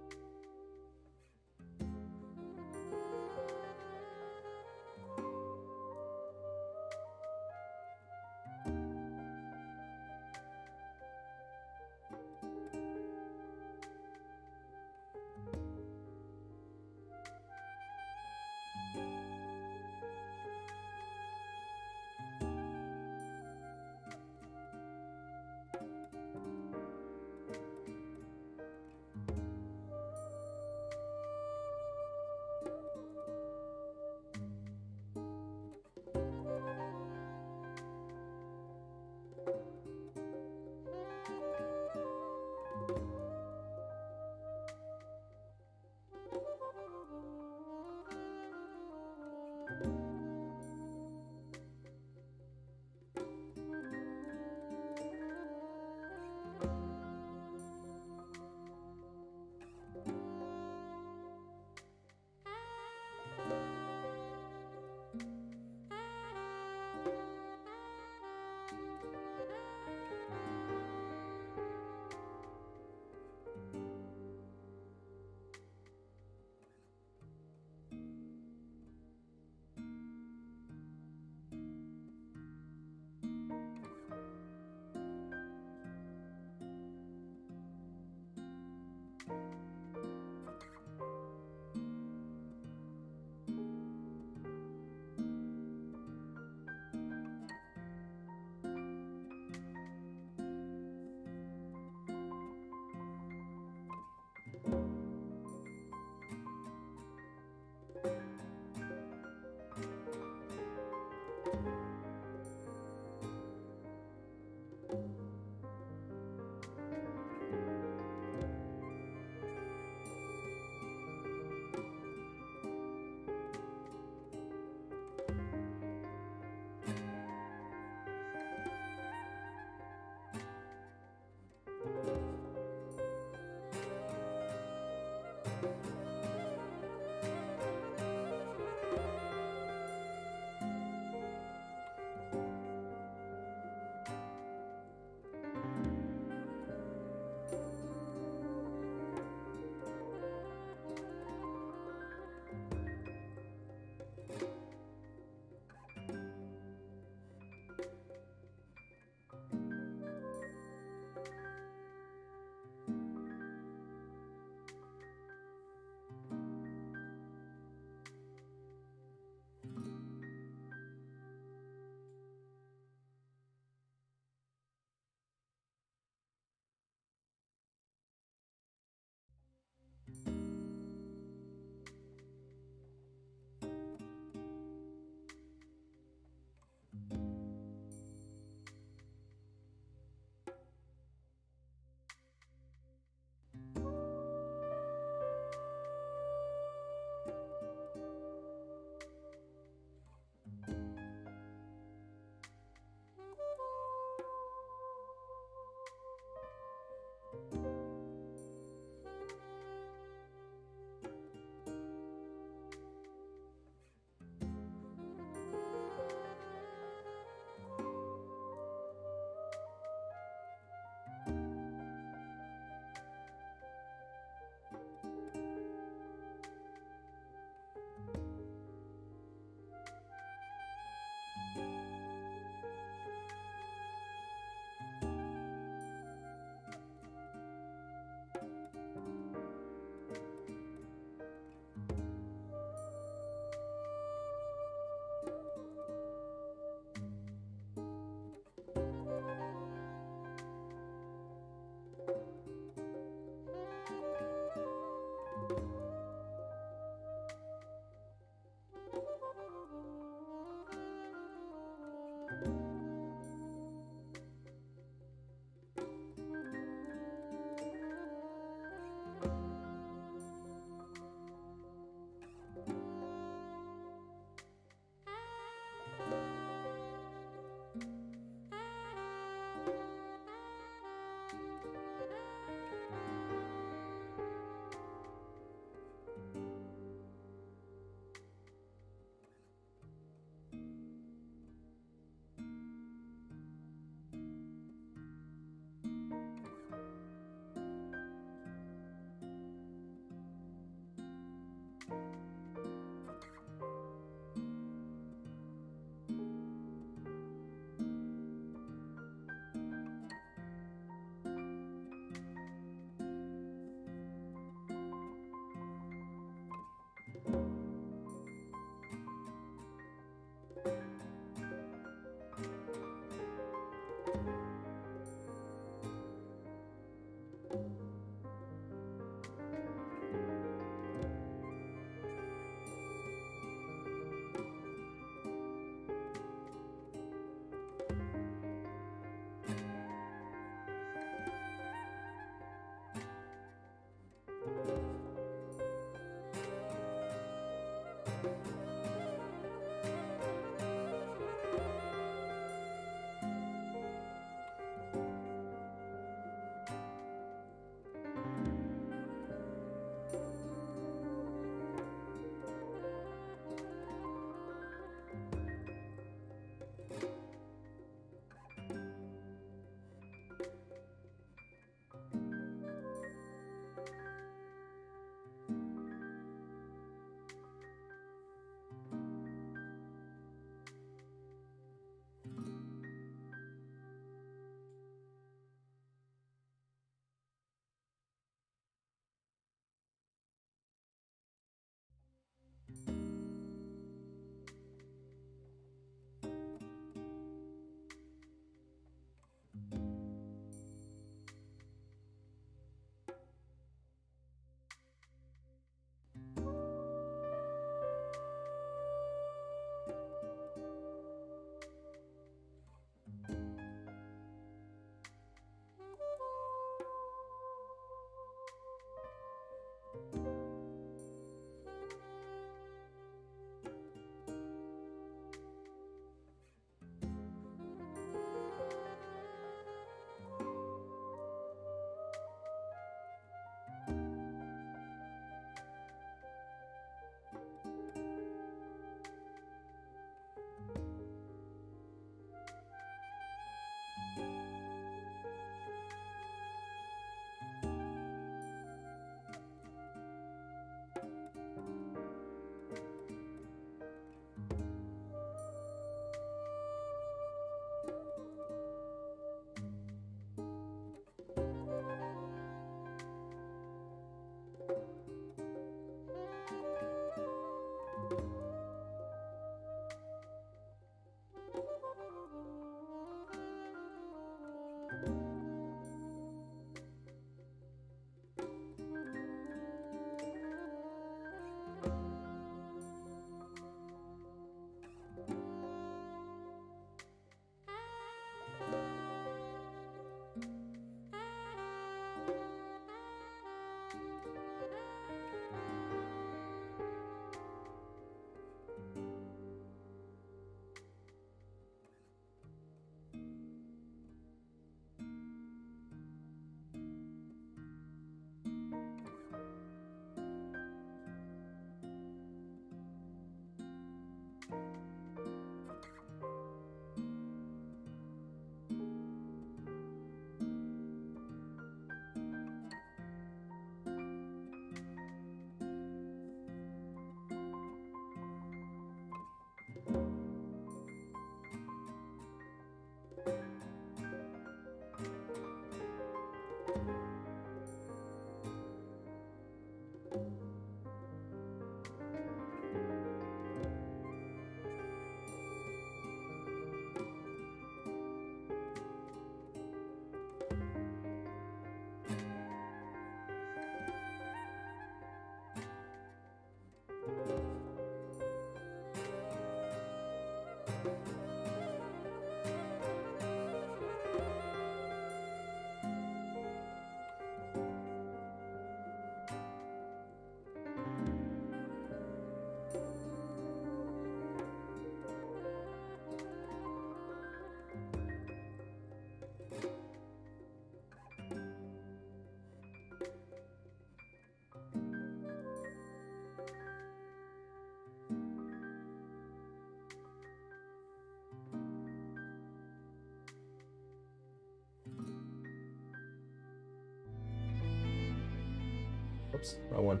Oops, wrong one.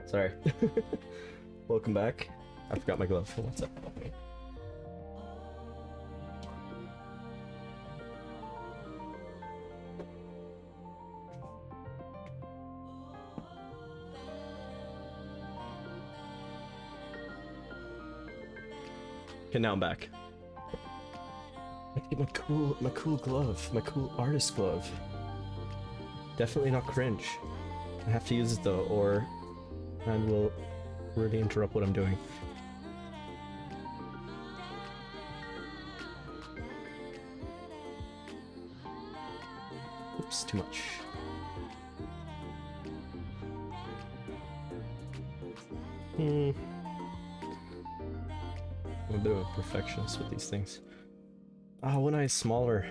Sorry. Welcome back. I forgot my glove. What's up? Okay. Okay, now I'm back. I have to get my cool glove, my cool artist glove. Definitely not cringe. I have to use it though, or I will really interrupt what I'm doing. Oops, too much. I'm a bit of a perfectionist with these things. Oh, one eye is smaller.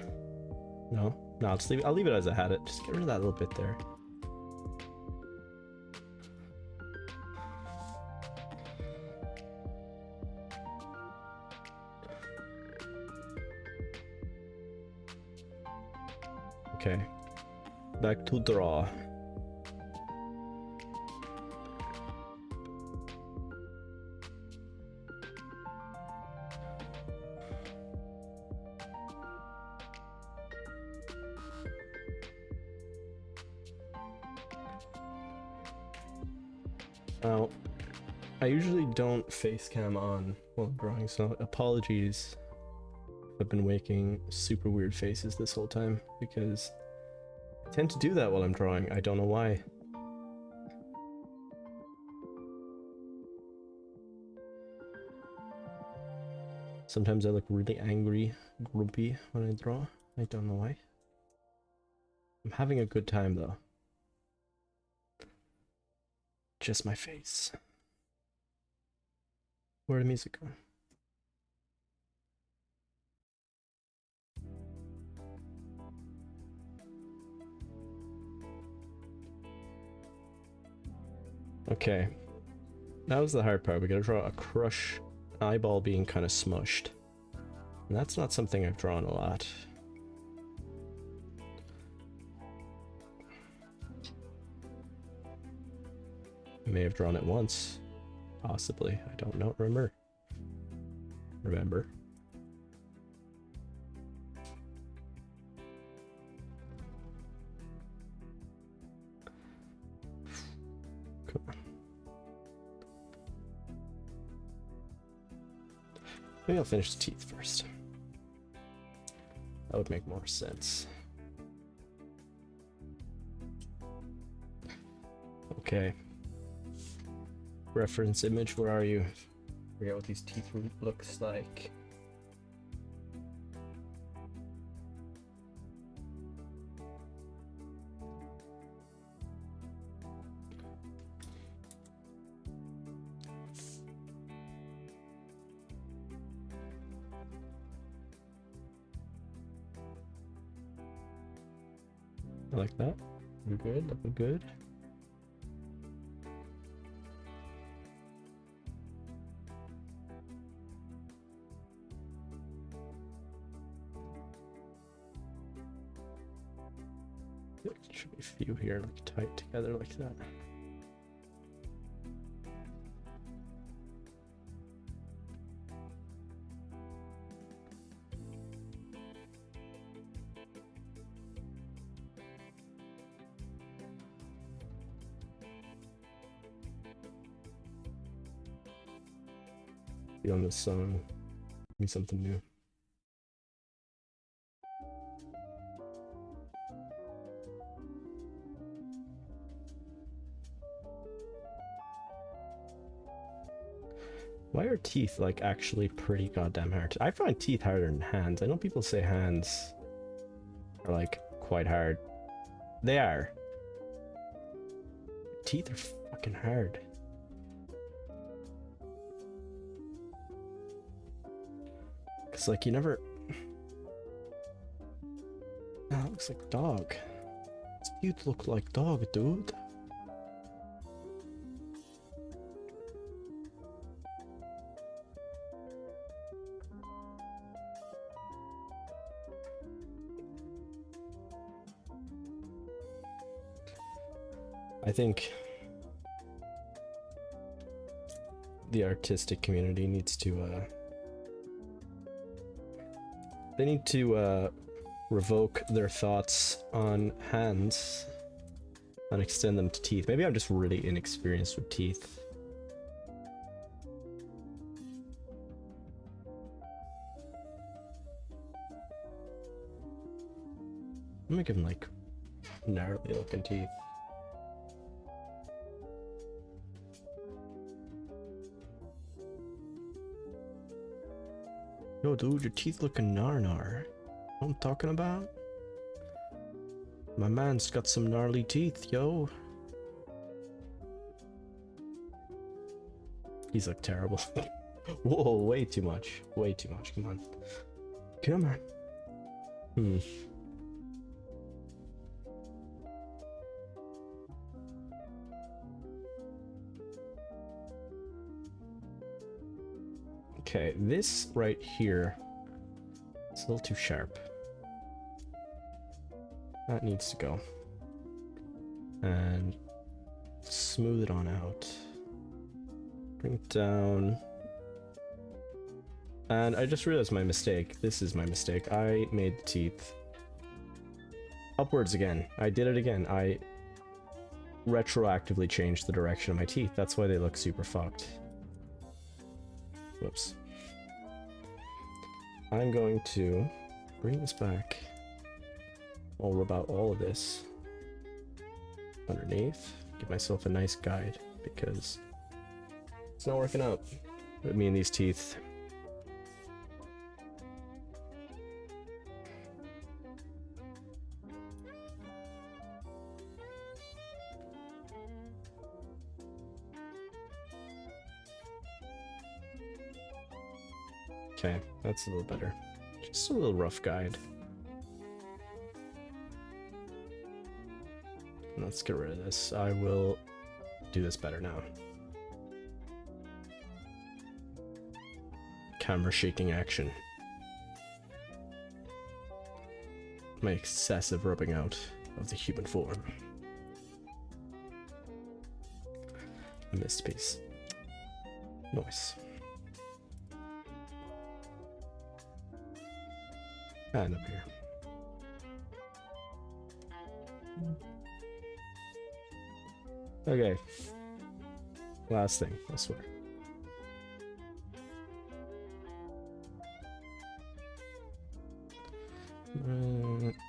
No, I'll just leave it. I'll leave it as I had it. Just get rid of that little bit there. Okay, back to draw. Now, I usually don't face cam on while drawing, so apologies. I've been making super weird faces this whole time because I tend to do that while I'm drawing. I don't know why. Sometimes I look really angry, grumpy when I draw. I don't know why. I'm having a good time though. Just my face. Where'd the music go? Okay, that was the hard part. We gotta draw a crush eyeball being kind of smushed. And that's not something I've drawn a lot. I may have drawn it once. Possibly. I don't know. Remember. Come on. Maybe I'll finish the teeth first. That would make more sense. Okay. Reference image, where are you? Forget what these teeth looks like. I like that. We're good. Looking good. There should be a few here, like tight together like that. Be on this song. Give me something new. Why are teeth like actually pretty goddamn hard? I find teeth harder than hands. I know people say hands are like quite hard. They are. Teeth are fucking hard. Cause like you never. That looks like dog. His teeth look like dog, dude. I think the artistic community needs to they need to revoke their thoughts on hands and extend them to teeth. Maybe I'm just really inexperienced with teeth. I'm gonna give him like gnarly looking teeth. Yo, dude, your teeth looking gnar. Know what I'm talking about? My man's got some gnarly teeth, yo. These look terrible. Whoa, way too much. Way too much. Come on. Come on. Okay, this right here is a little too sharp. That needs to go. And smooth it on out. Bring it down. And I just realized my mistake. This is my mistake. I made the teeth upwards again. I did it again. I retroactively changed the direction of my teeth. That's why they look super fucked. Whoops. I'm going to bring this back. I'll rub out all of this underneath. Give myself a nice guide because it's not working out with me and these teeth. Okay, that's a little better. Just a little rough guide. Let's get rid of this. I will do this better now. Camera shaking action. My excessive rubbing out of the human form. I missed a piece. Nice. And up here. Okay. Last thing, I swear.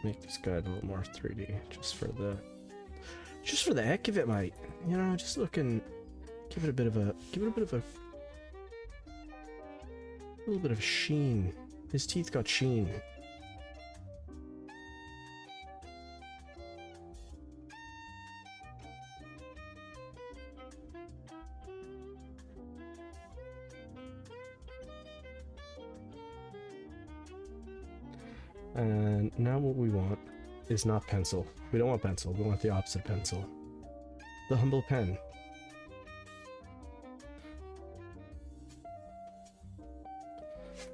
Make this guide a little more 3D, just for the heck of it, mate. You know, just looking, give it a little bit of sheen. His teeth got sheen. And now what we want is not pencil. We don't want pencil. We want the opposite pencil. The humble pen.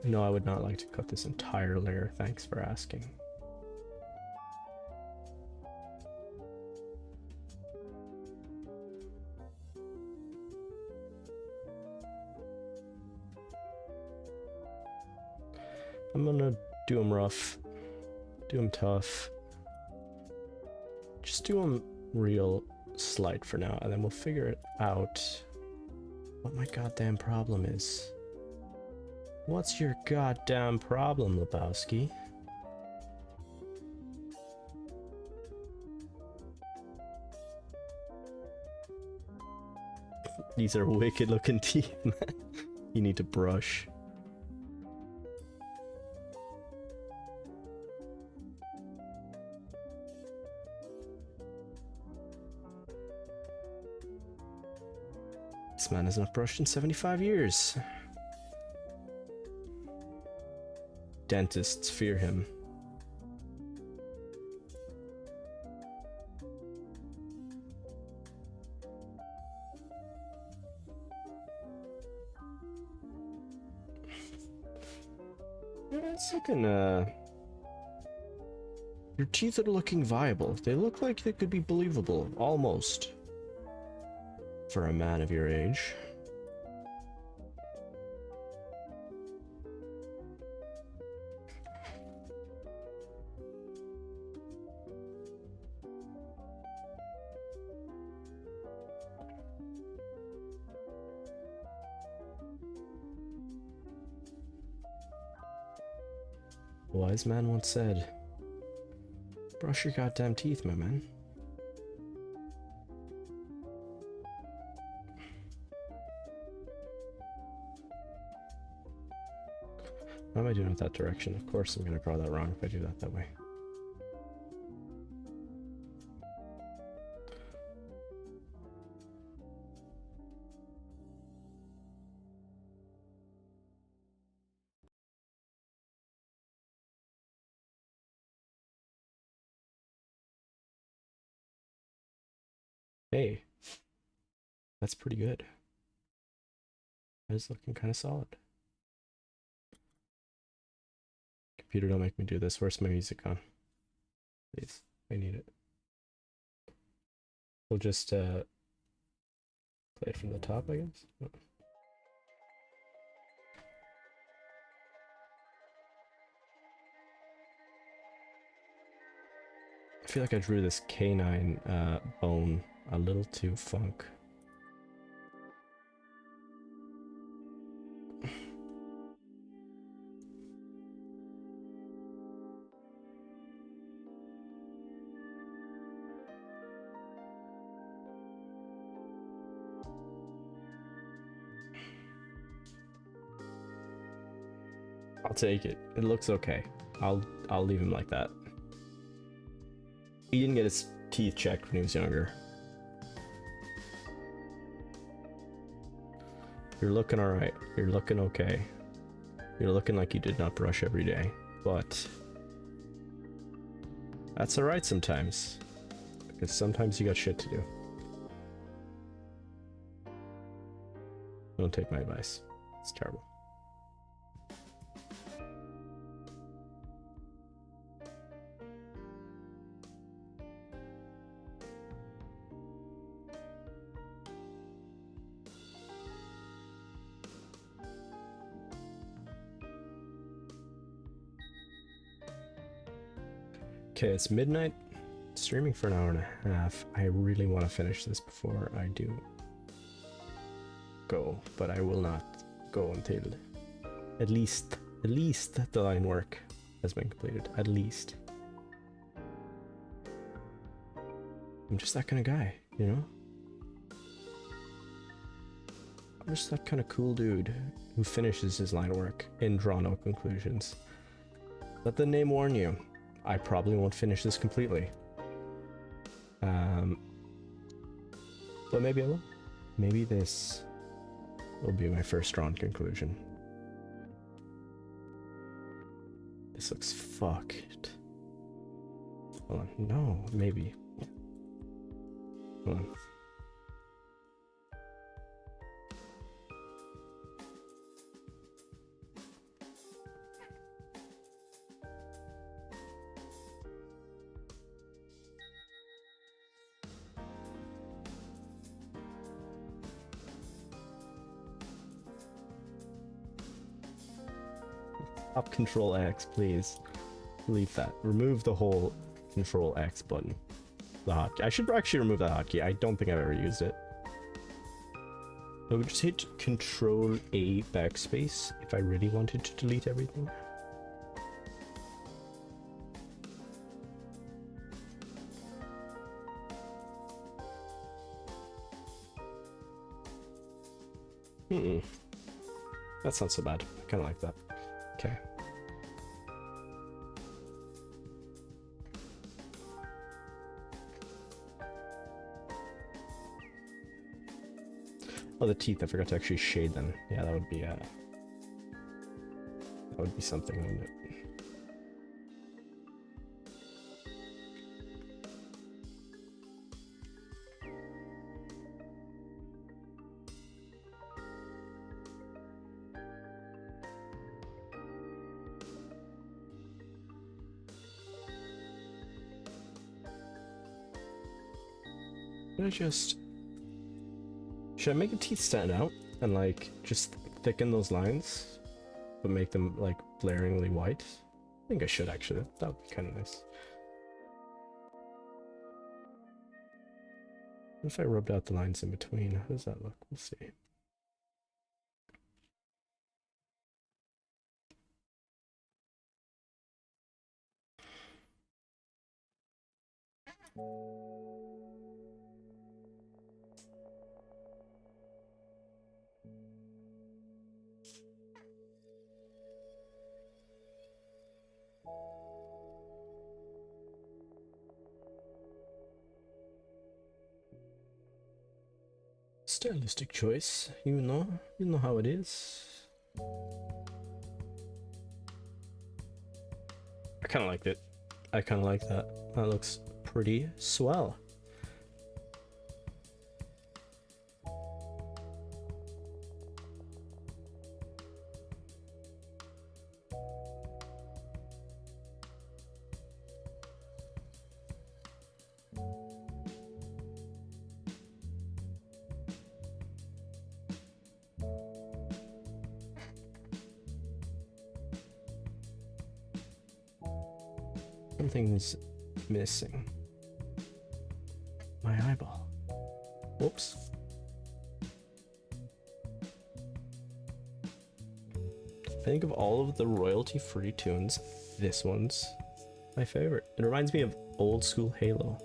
No, I would not like to cut this entire layer. Thanks for asking. I'm gonna do him rough. Do him tough. Just do him real slight for now, and then we'll figure it out what my goddamn problem is. What's your goddamn problem, Lebowski? These are wicked looking teeth, man. You need to brush. This man has not brushed in 75 years. Dentists fear him. It's looking, your teeth are looking viable. They look like they could be believable, almost. For a man of your age. A wise man once said, "Brush your goddamn teeth, my man." Why am I doing it that direction? Of course I'm gonna draw that wrong if I do that way. Hey, that's pretty good. That is looking kind of solid. Computer, don't make me do this. Where's my music on? Please, I need it. We'll just play it from the top, I guess. Oh. I feel like I drew this canine bone a little too funk. I'll take it. It looks okay. I'll leave him like that. He didn't get his teeth checked when he was younger. You're looking alright. You're looking okay. You're looking like you did not brush every day. But that's alright sometimes. Because sometimes you got shit to do. Don't take my advice. It's terrible. Okay, it's midnight. Streaming for an hour and a half. I really want to finish this before I do go, but I will not go until at least the line work has been completed. At least. I'm just that kind of guy, you know? I'm just that kind of cool dude who finishes his line work in drawn out conclusions. Let the name warn you. I probably won't finish this completely. But maybe I will. Maybe this will be my first drawn conclusion. This looks fucked. Hold on. No, maybe. Hold on. Stop Control X, please. Delete that. Remove the whole Control X button. The hotkey. I should actually remove that hotkey. I don't think I've ever used it. I would just hit Control A backspace if I really wanted to delete everything. That's not so bad. I kind of like that. Okay. Oh, the teeth. I forgot to actually shade them. Yeah, that would be something, wouldn't it? Should I make the teeth stand out and like just thicken those lines but make them like blaringly white? I think I should actually. That would be kind of nice. What if I rubbed out the lines in between? How does that look? We'll see. Stylistic choice, you know how it is. I kind of liked it. I kind of like that. That looks pretty swell. Something's missing. My eyeball. Whoops. I think of all of the royalty-free tunes, this one's my favorite. It reminds me of old school Halo.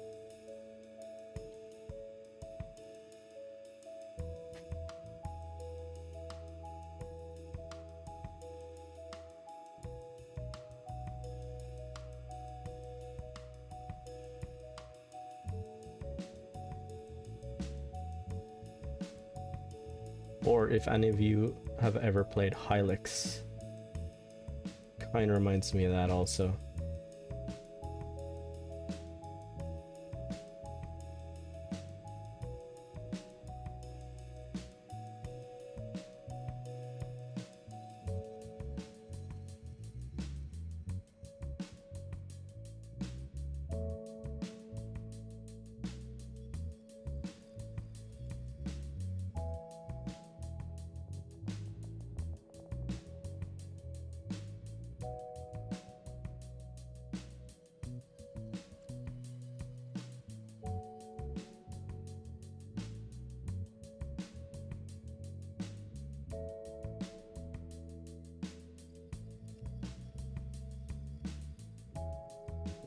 Or if any of you have ever played Hylix, kind of reminds me of that also.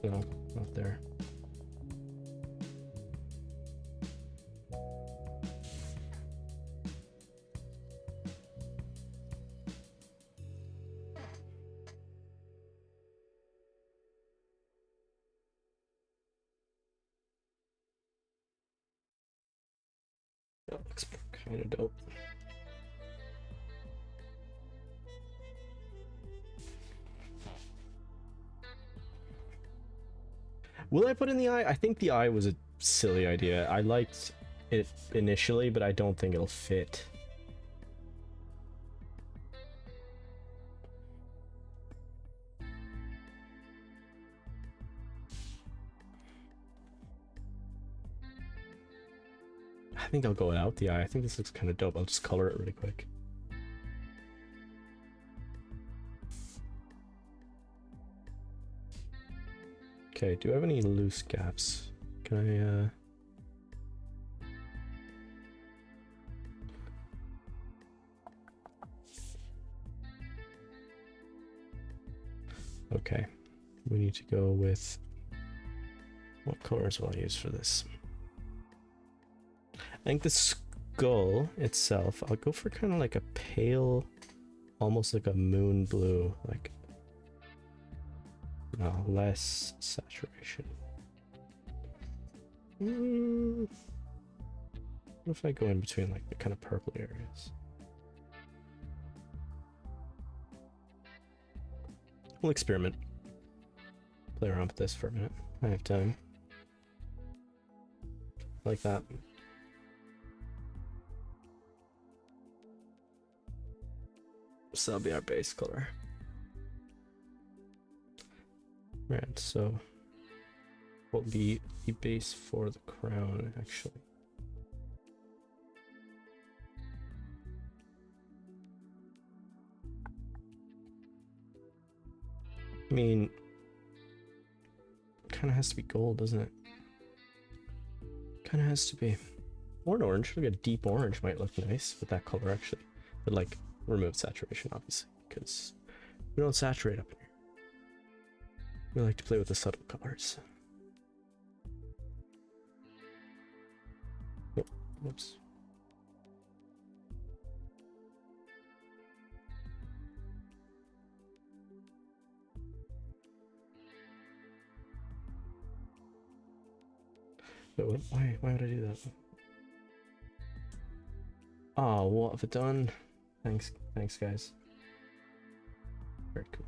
No, not there. That looks kind of dope. Will I put in the eye? I think the eye was a silly idea. I liked it initially, but I don't think it'll fit. I think I'll go without the eye. I think this looks kind of dope. I'll just color it really quick. Okay, do I have any loose gaps? Can I okay, we need to go with, what colors will I use for this? I think the skull itself, I'll go for kind of like a pale, almost like a moon blue, like no, less saturation. What if I go in between like the kind of purple areas? We'll experiment. Play around with this for a minute. I have time. Like that. So that'll be our base color. Right, so what will be the base for the crown actually? I mean, kind of has to be gold, doesn't it? Kind of has to be. Or an orange, like a deep orange might look nice with that color actually. But like, remove saturation obviously, because we don't saturate up in here. We like to play with the subtle colors. Oh, whoops. Wait, why would I do that? Oh, what have I done? Thanks guys. Very cool.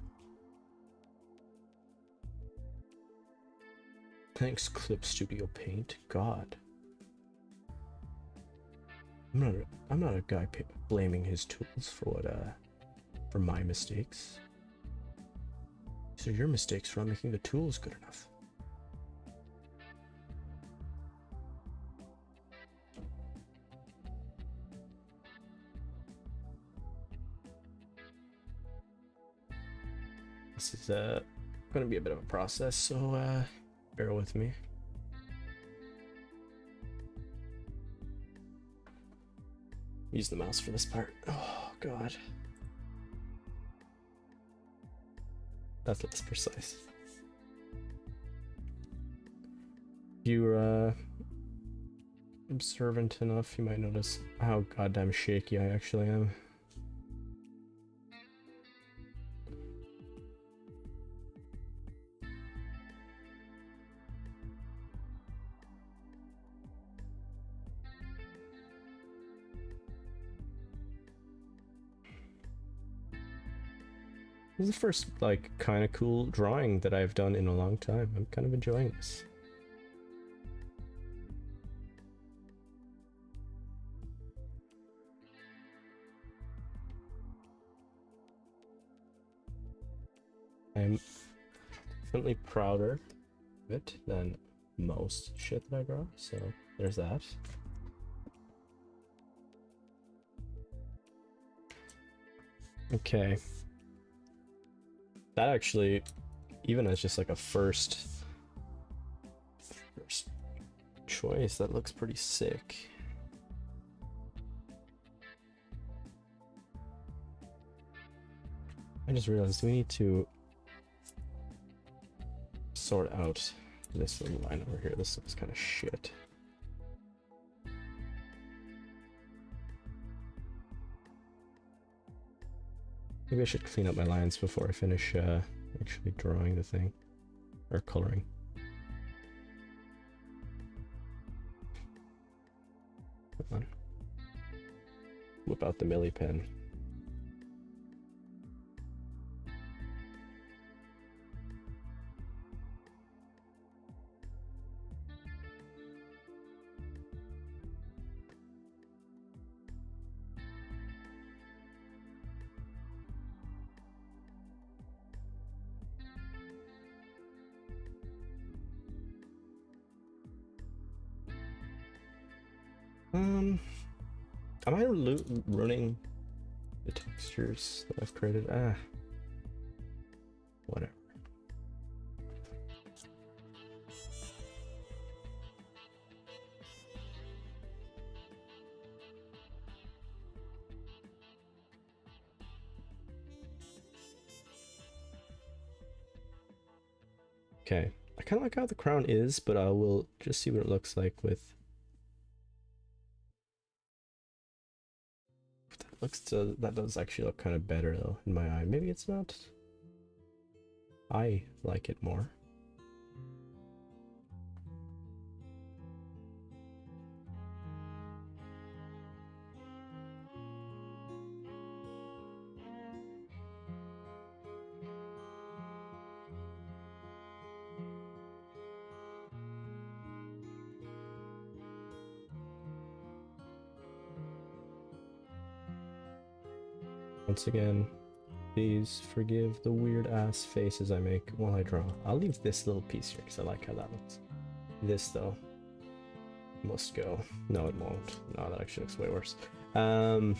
Thanks, Clip Studio Paint. God. I'm not a guy blaming his tools for what, for my mistakes. These are your mistakes for not making the tools good enough. This is going to be a bit of a process, so bear with me. Use the mouse for this part. Oh god. That's less precise. If you're observant enough, you might notice how goddamn shaky I actually am. This is the first, like, kind of cool drawing that I've done in a long time. I'm kind of enjoying this. I'm definitely prouder of it than most shit that I draw, so there's that. Okay. That actually, even as just like a first choice, that looks pretty sick. I just realized we need to sort out this little line over here. This looks kind of shit. Maybe I should clean up my lines before I finish actually drawing the thing, or coloring. Come on. Whip out the Millie pen. Am I ruining the textures that I've created? Whatever. Okay, I kind of like how the crown is, but I will just see what it looks like with. That does actually look kind of better though in my eye. Maybe it's not. I like it more. Once again, please forgive the weird ass faces I make while I draw. I'll leave this little piece here because I like how that looks. This though must go. No, it won't. No, that actually looks way worse. Yeah,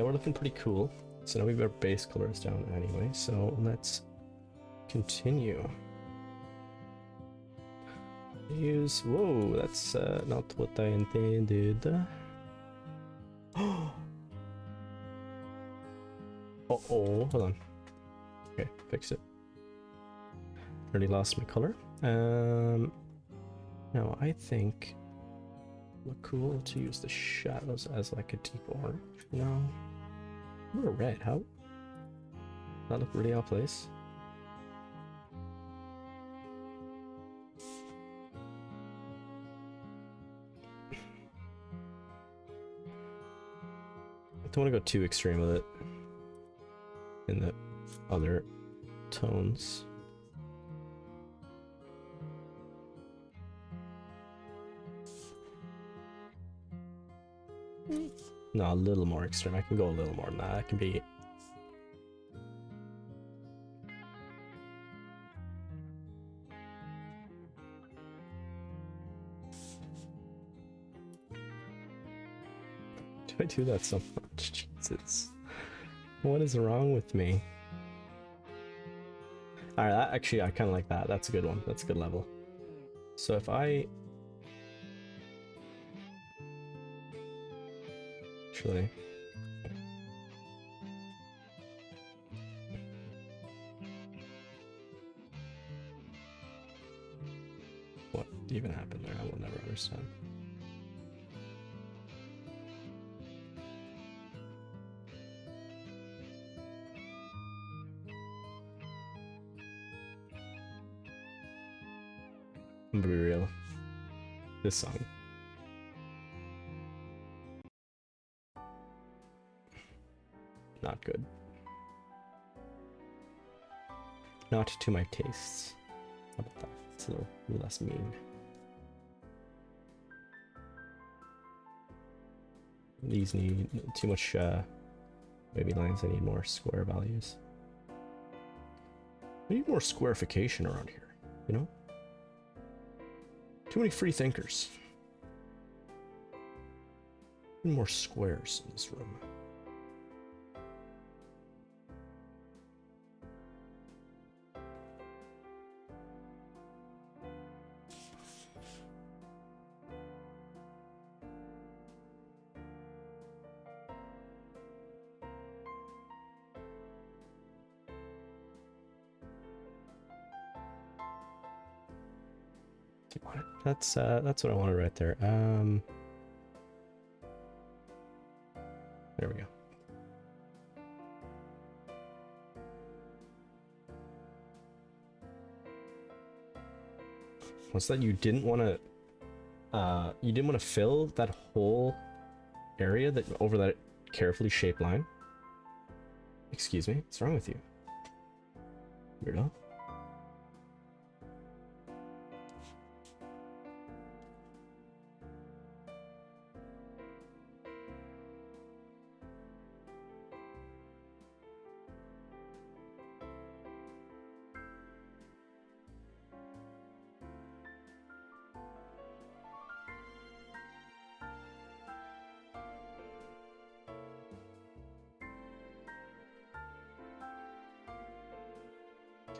we're looking pretty cool. So now we've got our base colors down anyway. So let's continue. Use. Whoa, that's not what I intended. Oh. Uh-oh, hold on. Okay, fix it. Already lost my color. Now I think look cool to use the shadows as like a deep orange. No. We're red, how? That look really out of place. I don't want to go too extreme with it in the other tones. No, a little more extreme. I can go a little more than that. I can be. Do I do that so much? Jesus. What is wrong with me? Alright, actually, I kind of like that. That's a good one. That's a good level. So if I... Actually... What even happened there? I will never understand. I'm gonna be real. This song. Not good. Not to my tastes. How about that? It's a little less mean. These need too much wavy lines. I need more square values. We need more squarification around here, you know? Too many free thinkers. Need more squares in this room. That's what I wanted right there. There we go. What's that? You didn't want to fill that whole area that over that carefully shaped line? Excuse me, what's wrong with you? Weirdo.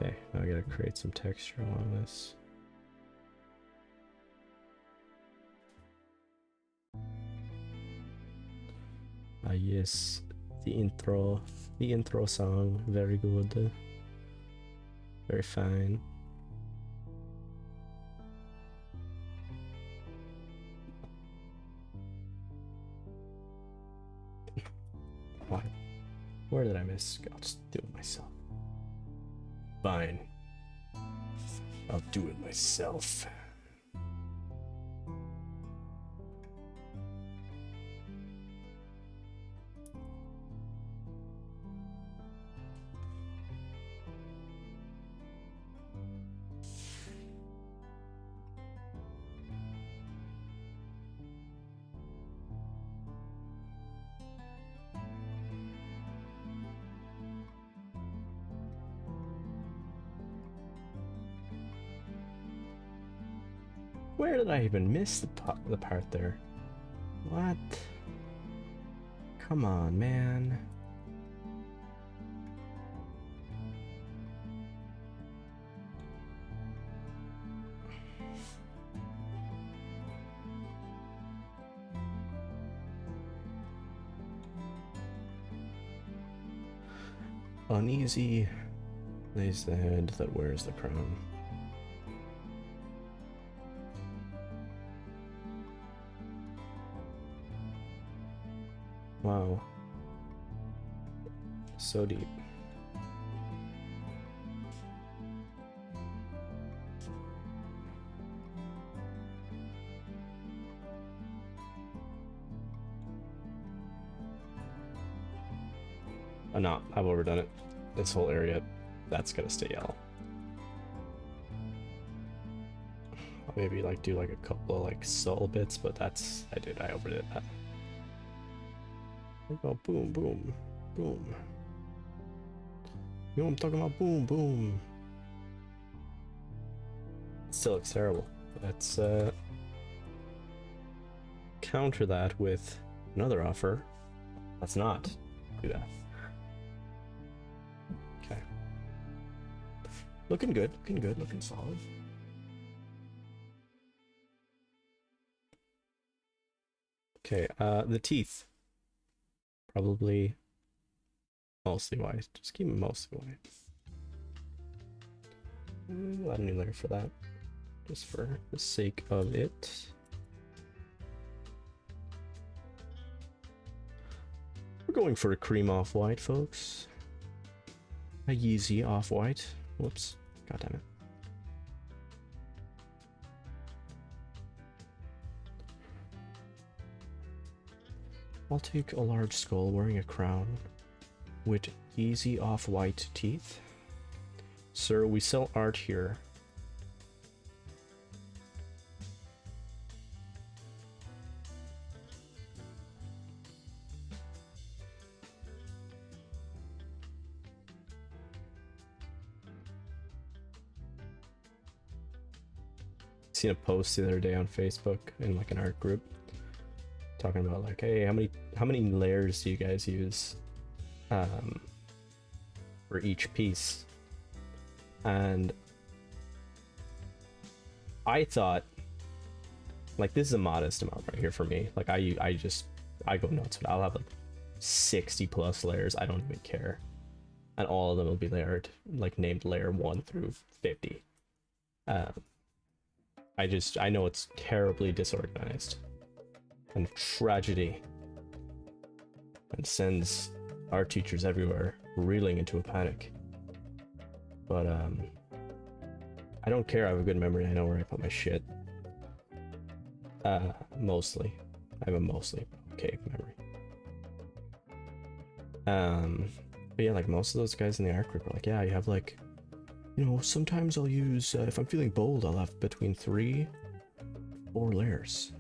Okay, now I gotta create some texture along this. Ah yes, the intro song, very good. Very fine. What? Where did I miss? I'll just do it myself. Fine. I'll do it myself. Where did I even miss the part there? What? Come on, man. Uneasy lays the head that wears the crown. Wow. So deep. No, I've overdone it. This whole area, that's gonna stay yellow. I'll maybe like do like a couple of like soul bits, but that's, I overdid that. Oh, boom, boom, boom. You know what I'm talking about? Boom, boom. It still looks terrible. Let's counter that with another offer. Let's not do that. Okay. Looking good, looking solid. Okay, the teeth. Probably mostly white. Just keep them mostly white. I'll add a new layer for that. Just for the sake of it. We're going for a cream off-white, folks. A Yeezy off-white. Whoops. God damn it. I'll take a large skull wearing a crown with Yeezy off-white teeth. Sir, we sell art here. Seen a post the other day on Facebook in like an art group talking about like, hey, how many layers do you guys use for each piece? And I thought, like, this is a modest amount right here for me. Like, I go nuts. I'll have like 60 plus layers. I don't even care, and all of them will be layered, like named layer 1 through 50. I know it's terribly disorganized and tragedy, and sends art teachers everywhere reeling into a panic. But I don't care. I have a good memory. I know where I put my shit. Mostly. I have a mostly okay memory. But yeah, like most of those guys in the art group are like, yeah, you have like, you know, sometimes I'll use, if I'm feeling bold, I'll have between 3 or 4 layers.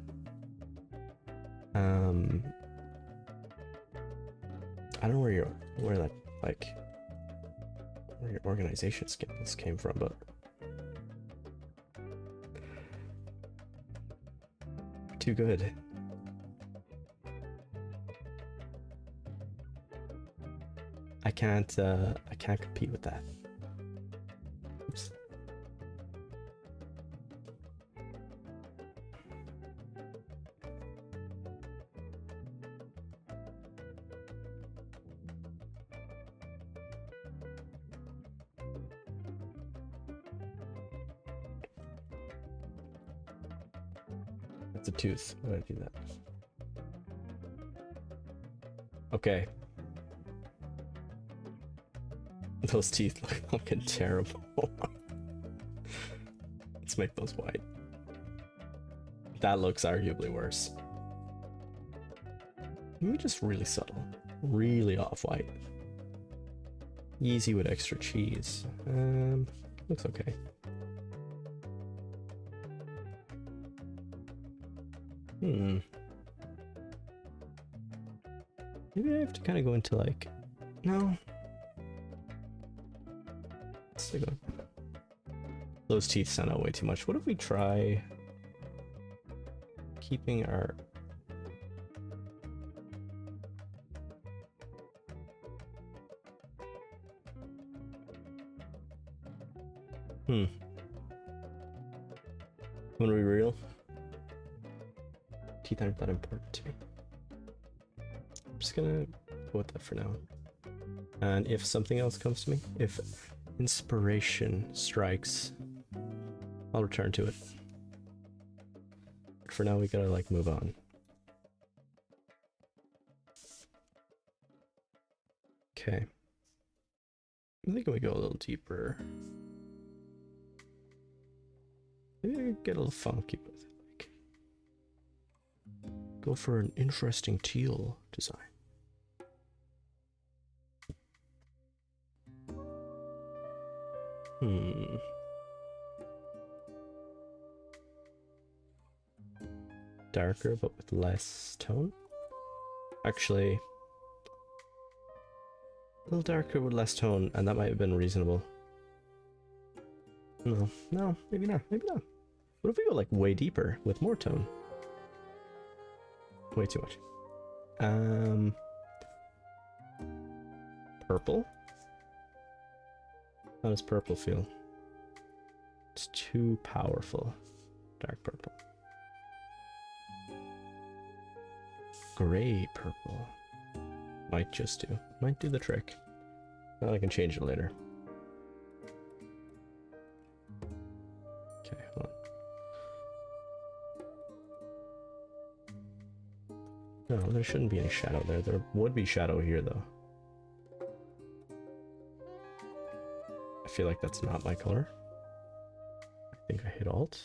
I don't know where that like where your organization skills came from, but too good. I can't compete with that. Oops. It's a tooth. Why did I do that? Okay. Those teeth look fucking terrible. Let's make those white. That looks arguably worse. Maybe just really subtle. Really off-white. Easy with extra cheese. Looks okay. Maybe I have to kind of go into like... No. Let's go. Those teeth stand out way too much. What if we try keeping our... Wanna be real? Teeth aren't that important to me. I'm just gonna go with that for now. And if something else comes to me, if inspiration strikes, I'll return to it. But for now, we gotta like move on. Okay. I think we go a little deeper. Maybe I could get a little funky with it. Like, go for an interesting teal design. Darker, but with less tone? Actually, a little darker with less tone, and that might have been reasonable. No, maybe not, maybe not. What if we go like way deeper with more tone? Way too much. Purple? How does purple feel? It's too powerful. Dark purple. Gray purple. Might just do. Might do the trick. Well, I can change it later. Okay, hold on. No, there shouldn't be any shadow there. There would be shadow here, though. I feel like that's not my color. I think I hit Alt.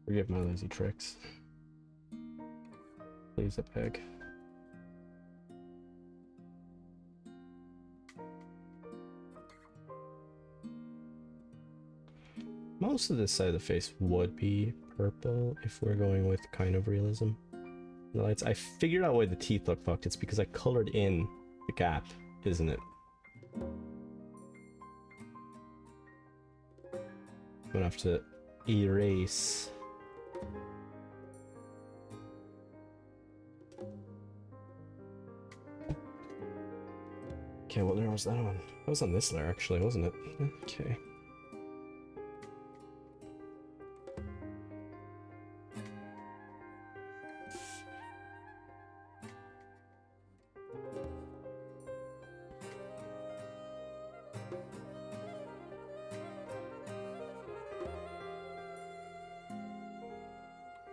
Forgive my lazy tricks. Please, a peg. Most of this side of the face would be purple if we're going with kind of realism. The lights. I figured out why the teeth look fucked. It's because I colored in the gap, isn't it? I'm gonna have to erase. Okay, what layer was that on? That was on this layer, actually, wasn't it? Okay.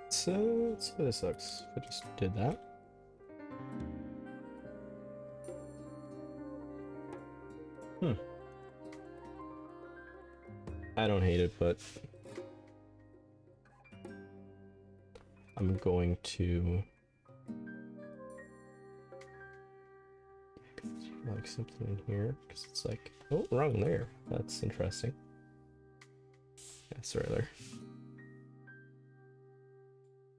So, let's see what this looks. If I just did that. I don't hate it, but I'm going to like something in here because it's like, oh, wrong layer. That's interesting. That's right there.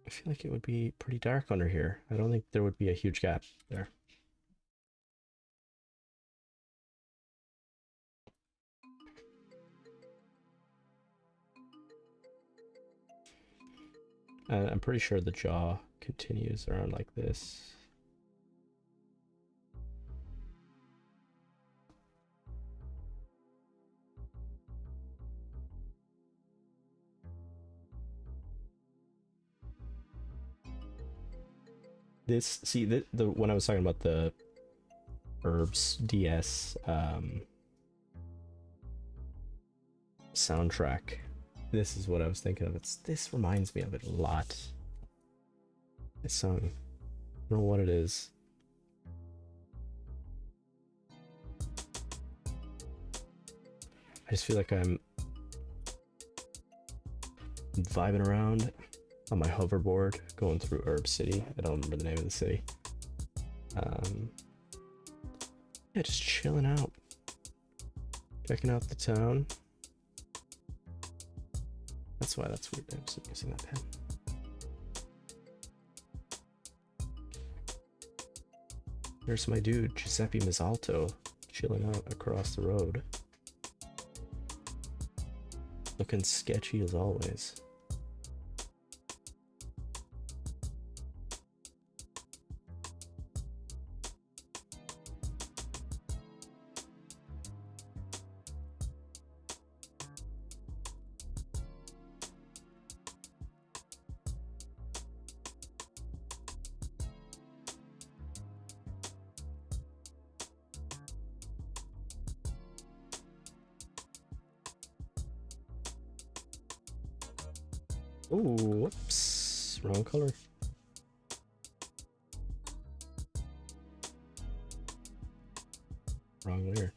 I feel like it would be pretty dark under here. I don't think there would be a huge gap there. I'm pretty sure the jaw continues around like this. This, see, the when I was talking about the Herbs DS soundtrack, this is what I was thinking of. This reminds me of it a lot. This song, I don't know what it is. I just feel like I'm vibing around on my hoverboard going through Herb City. I don't remember the name of the city. Yeah, just chilling out, checking out the town. That's why that's weird. I'm just using that pen. There's my dude Giuseppe Misalto chilling out across the road, looking sketchy as always. Ooh, whoops, wrong color. Wrong layer.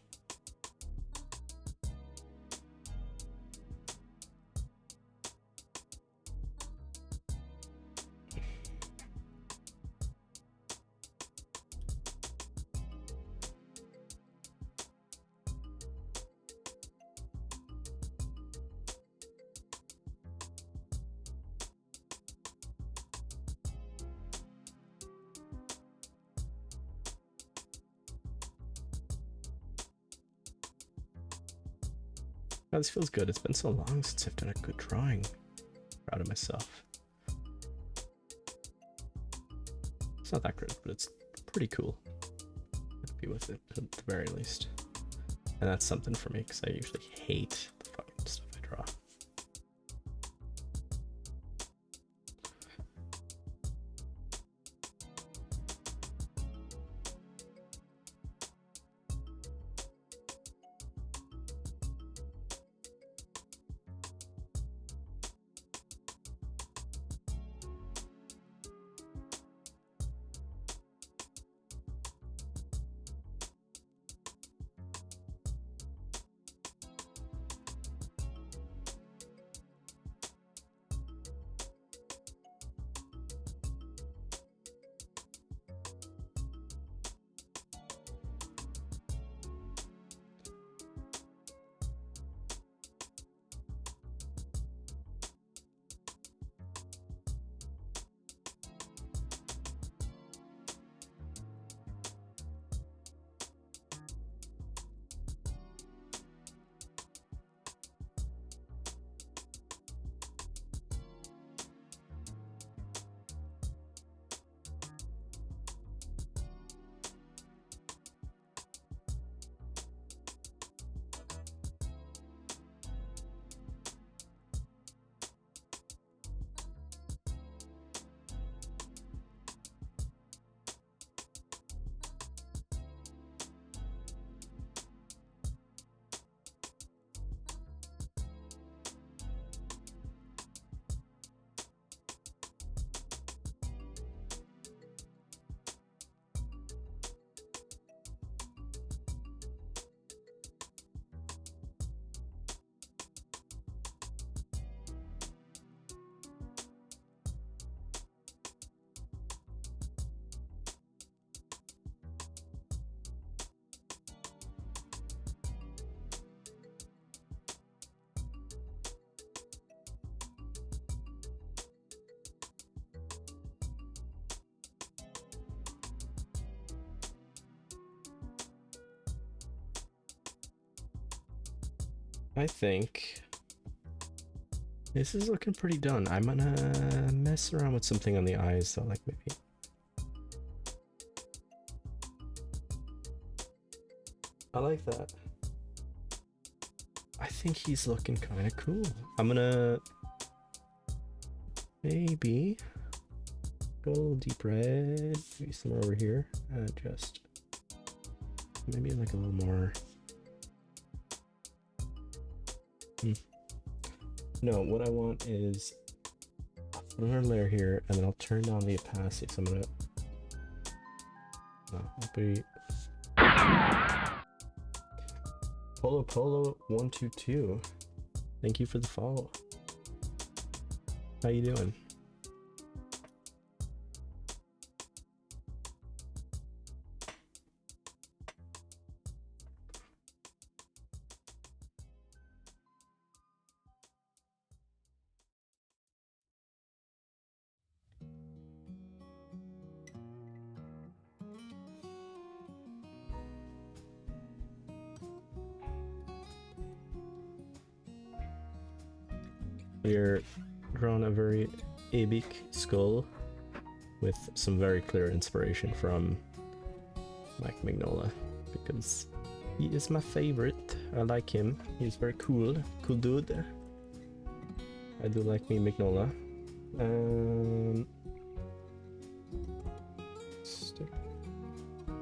Oh, this feels good. It's been so long since I've done a good drawing. Proud of myself. It's not that good, but it's pretty cool. Happy with it at the very least. And that's something for me because I usually hate the fucking stuff I draw. I think This is looking pretty done. I'm gonna mess around with something on the eyes, so like maybe. I like that. I think he's looking kind of cool. I'm gonna maybe go a little deep red, maybe somewhere over here, and just maybe like a little more. No, what I want is another layer here, and then I'll turn down the opacity. So I'm gonna. I'll be. Polo 122. Thank you for the follow. How you doing? We're drawn a very epic skull with some very clear inspiration from Mike Mignola, because he is my favorite. I like him. He's very cool dude. I do like me Mignola. Stick. A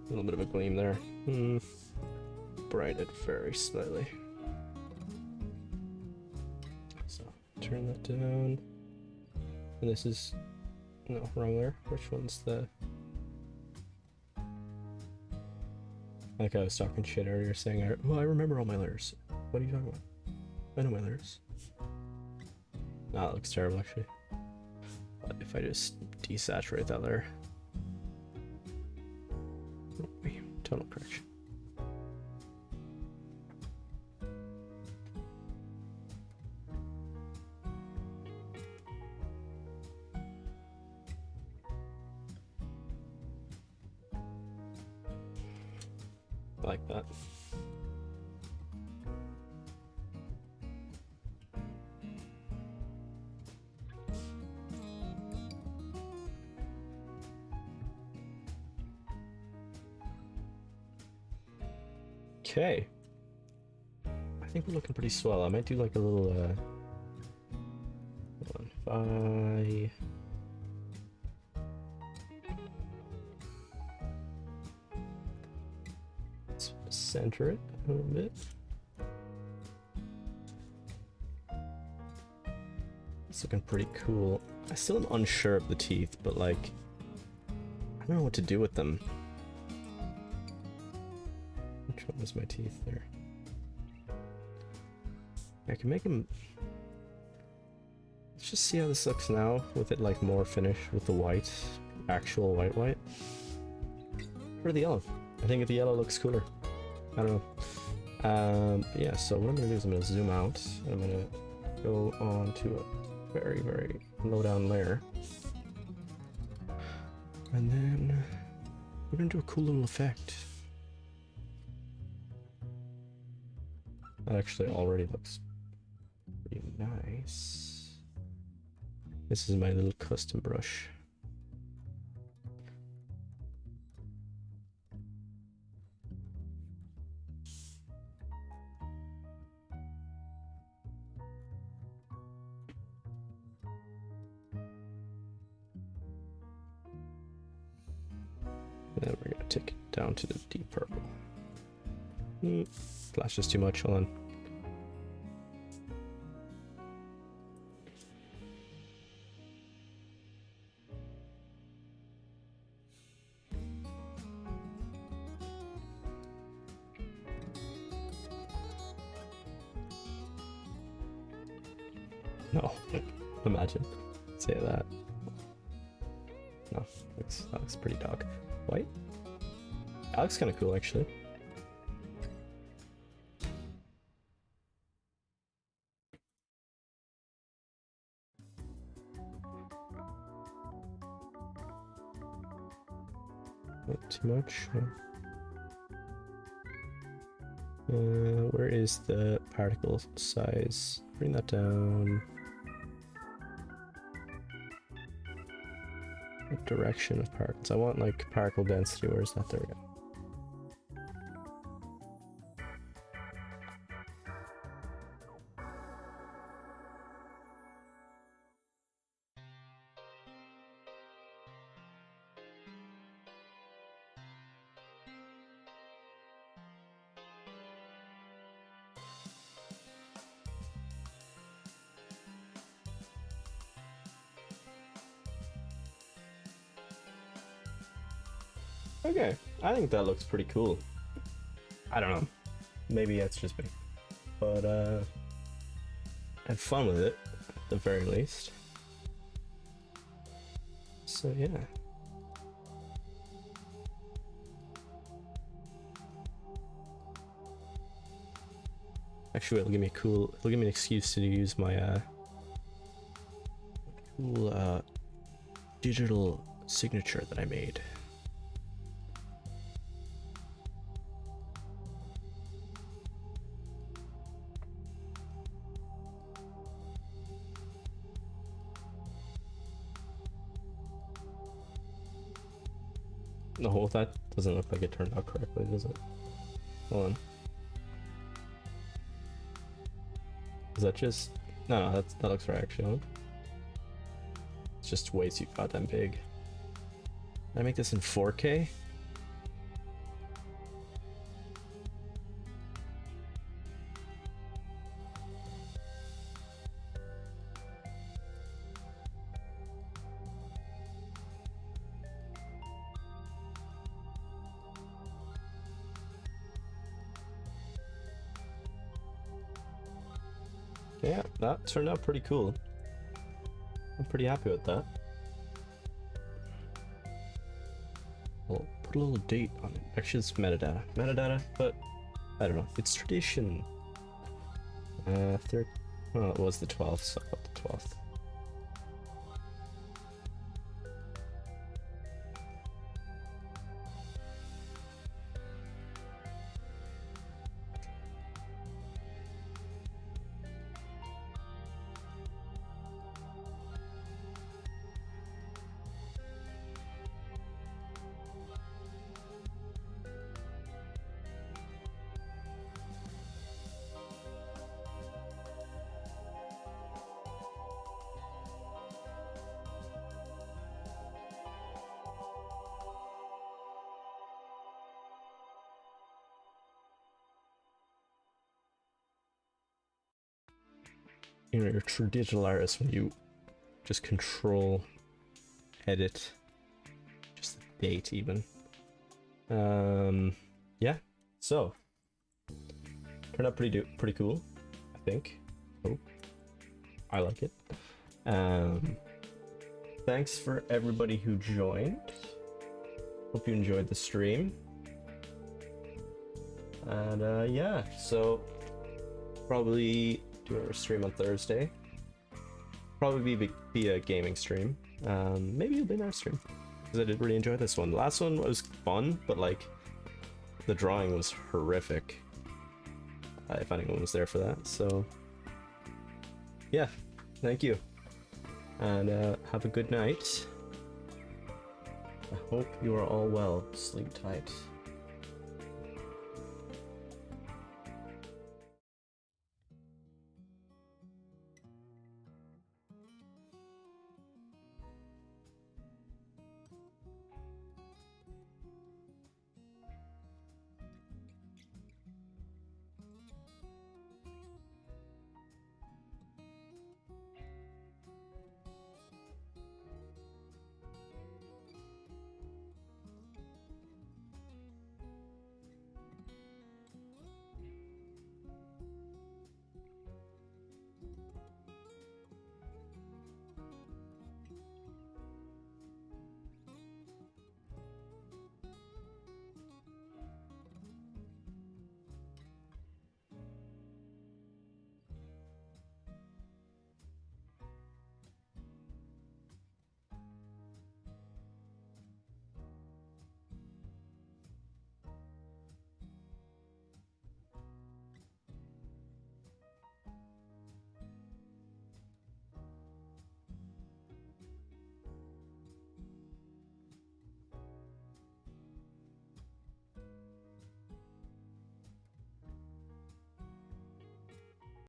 little bit of a gleam there. Brighten it very slightly. Turn that down. And this is no wrong layer. Which one's the? Like I was talking shit earlier, saying, "Well, I remember all my layers." What are you talking about? I know my layers. Nah, that looks terrible actually. But if I just desaturate that layer, total correction. Like that. Okay. I think we're looking pretty swell. I might do like a little hold on. If I center it a little bit. It's looking pretty cool. I still am unsure of the teeth, but like, I don't know what to do with them. Which one was my teeth there? I can make them. Let's just see how this looks now with it like more finished with the white, actual white. Or the yellow. I think the yellow looks cooler. I don't know. Yeah, so what I'm gonna do is I'm gonna zoom out. I'm gonna go on to a very, very low down layer. And then we're gonna do a cool little effect. That actually already looks pretty nice. This is my little custom brush. Then we're gonna take it down to the deep purple. Flashes too much, hold on. No, imagine. Say that. No, that looks pretty dark. White? That looks kind of cool, actually. Not too much. Where is the particle size? Bring that down. What direction of particles? I want like particle density. Where's that? There we go. Okay, I think that looks pretty cool. I don't know. Maybe it's just me. But, had fun with it, at the very least. So, yeah. Actually, it'll give me it'll give me an excuse to use my, cool, digital signature that I made. No, that doesn't look like it turned out correctly, does it? Hold on. Is that just... No, that looks right, actually. It's just way too goddamn big. Can I make this in 4K? Yeah, that turned out pretty cool. I'm pretty happy with that. I'll put a little date on it. Actually, it's metadata. Metadata, but I don't know. It's tradition. Well, it was the 12th, so I got the 12th. You know, you're a true digital artist when you just control, edit, just the date even. Yeah. So turned out pretty cool, I think. Oh, I like it. Thanks for everybody who joined. Hope you enjoyed the stream. And yeah, so probably do a stream on Thursday. Probably be a gaming stream. Maybe it'll be another stream, because I did really enjoy this one. The last one was fun, but like the drawing was horrific. If anyone was there for that. So yeah, thank you, and have a good night. I hope you are all well. Sleep tight.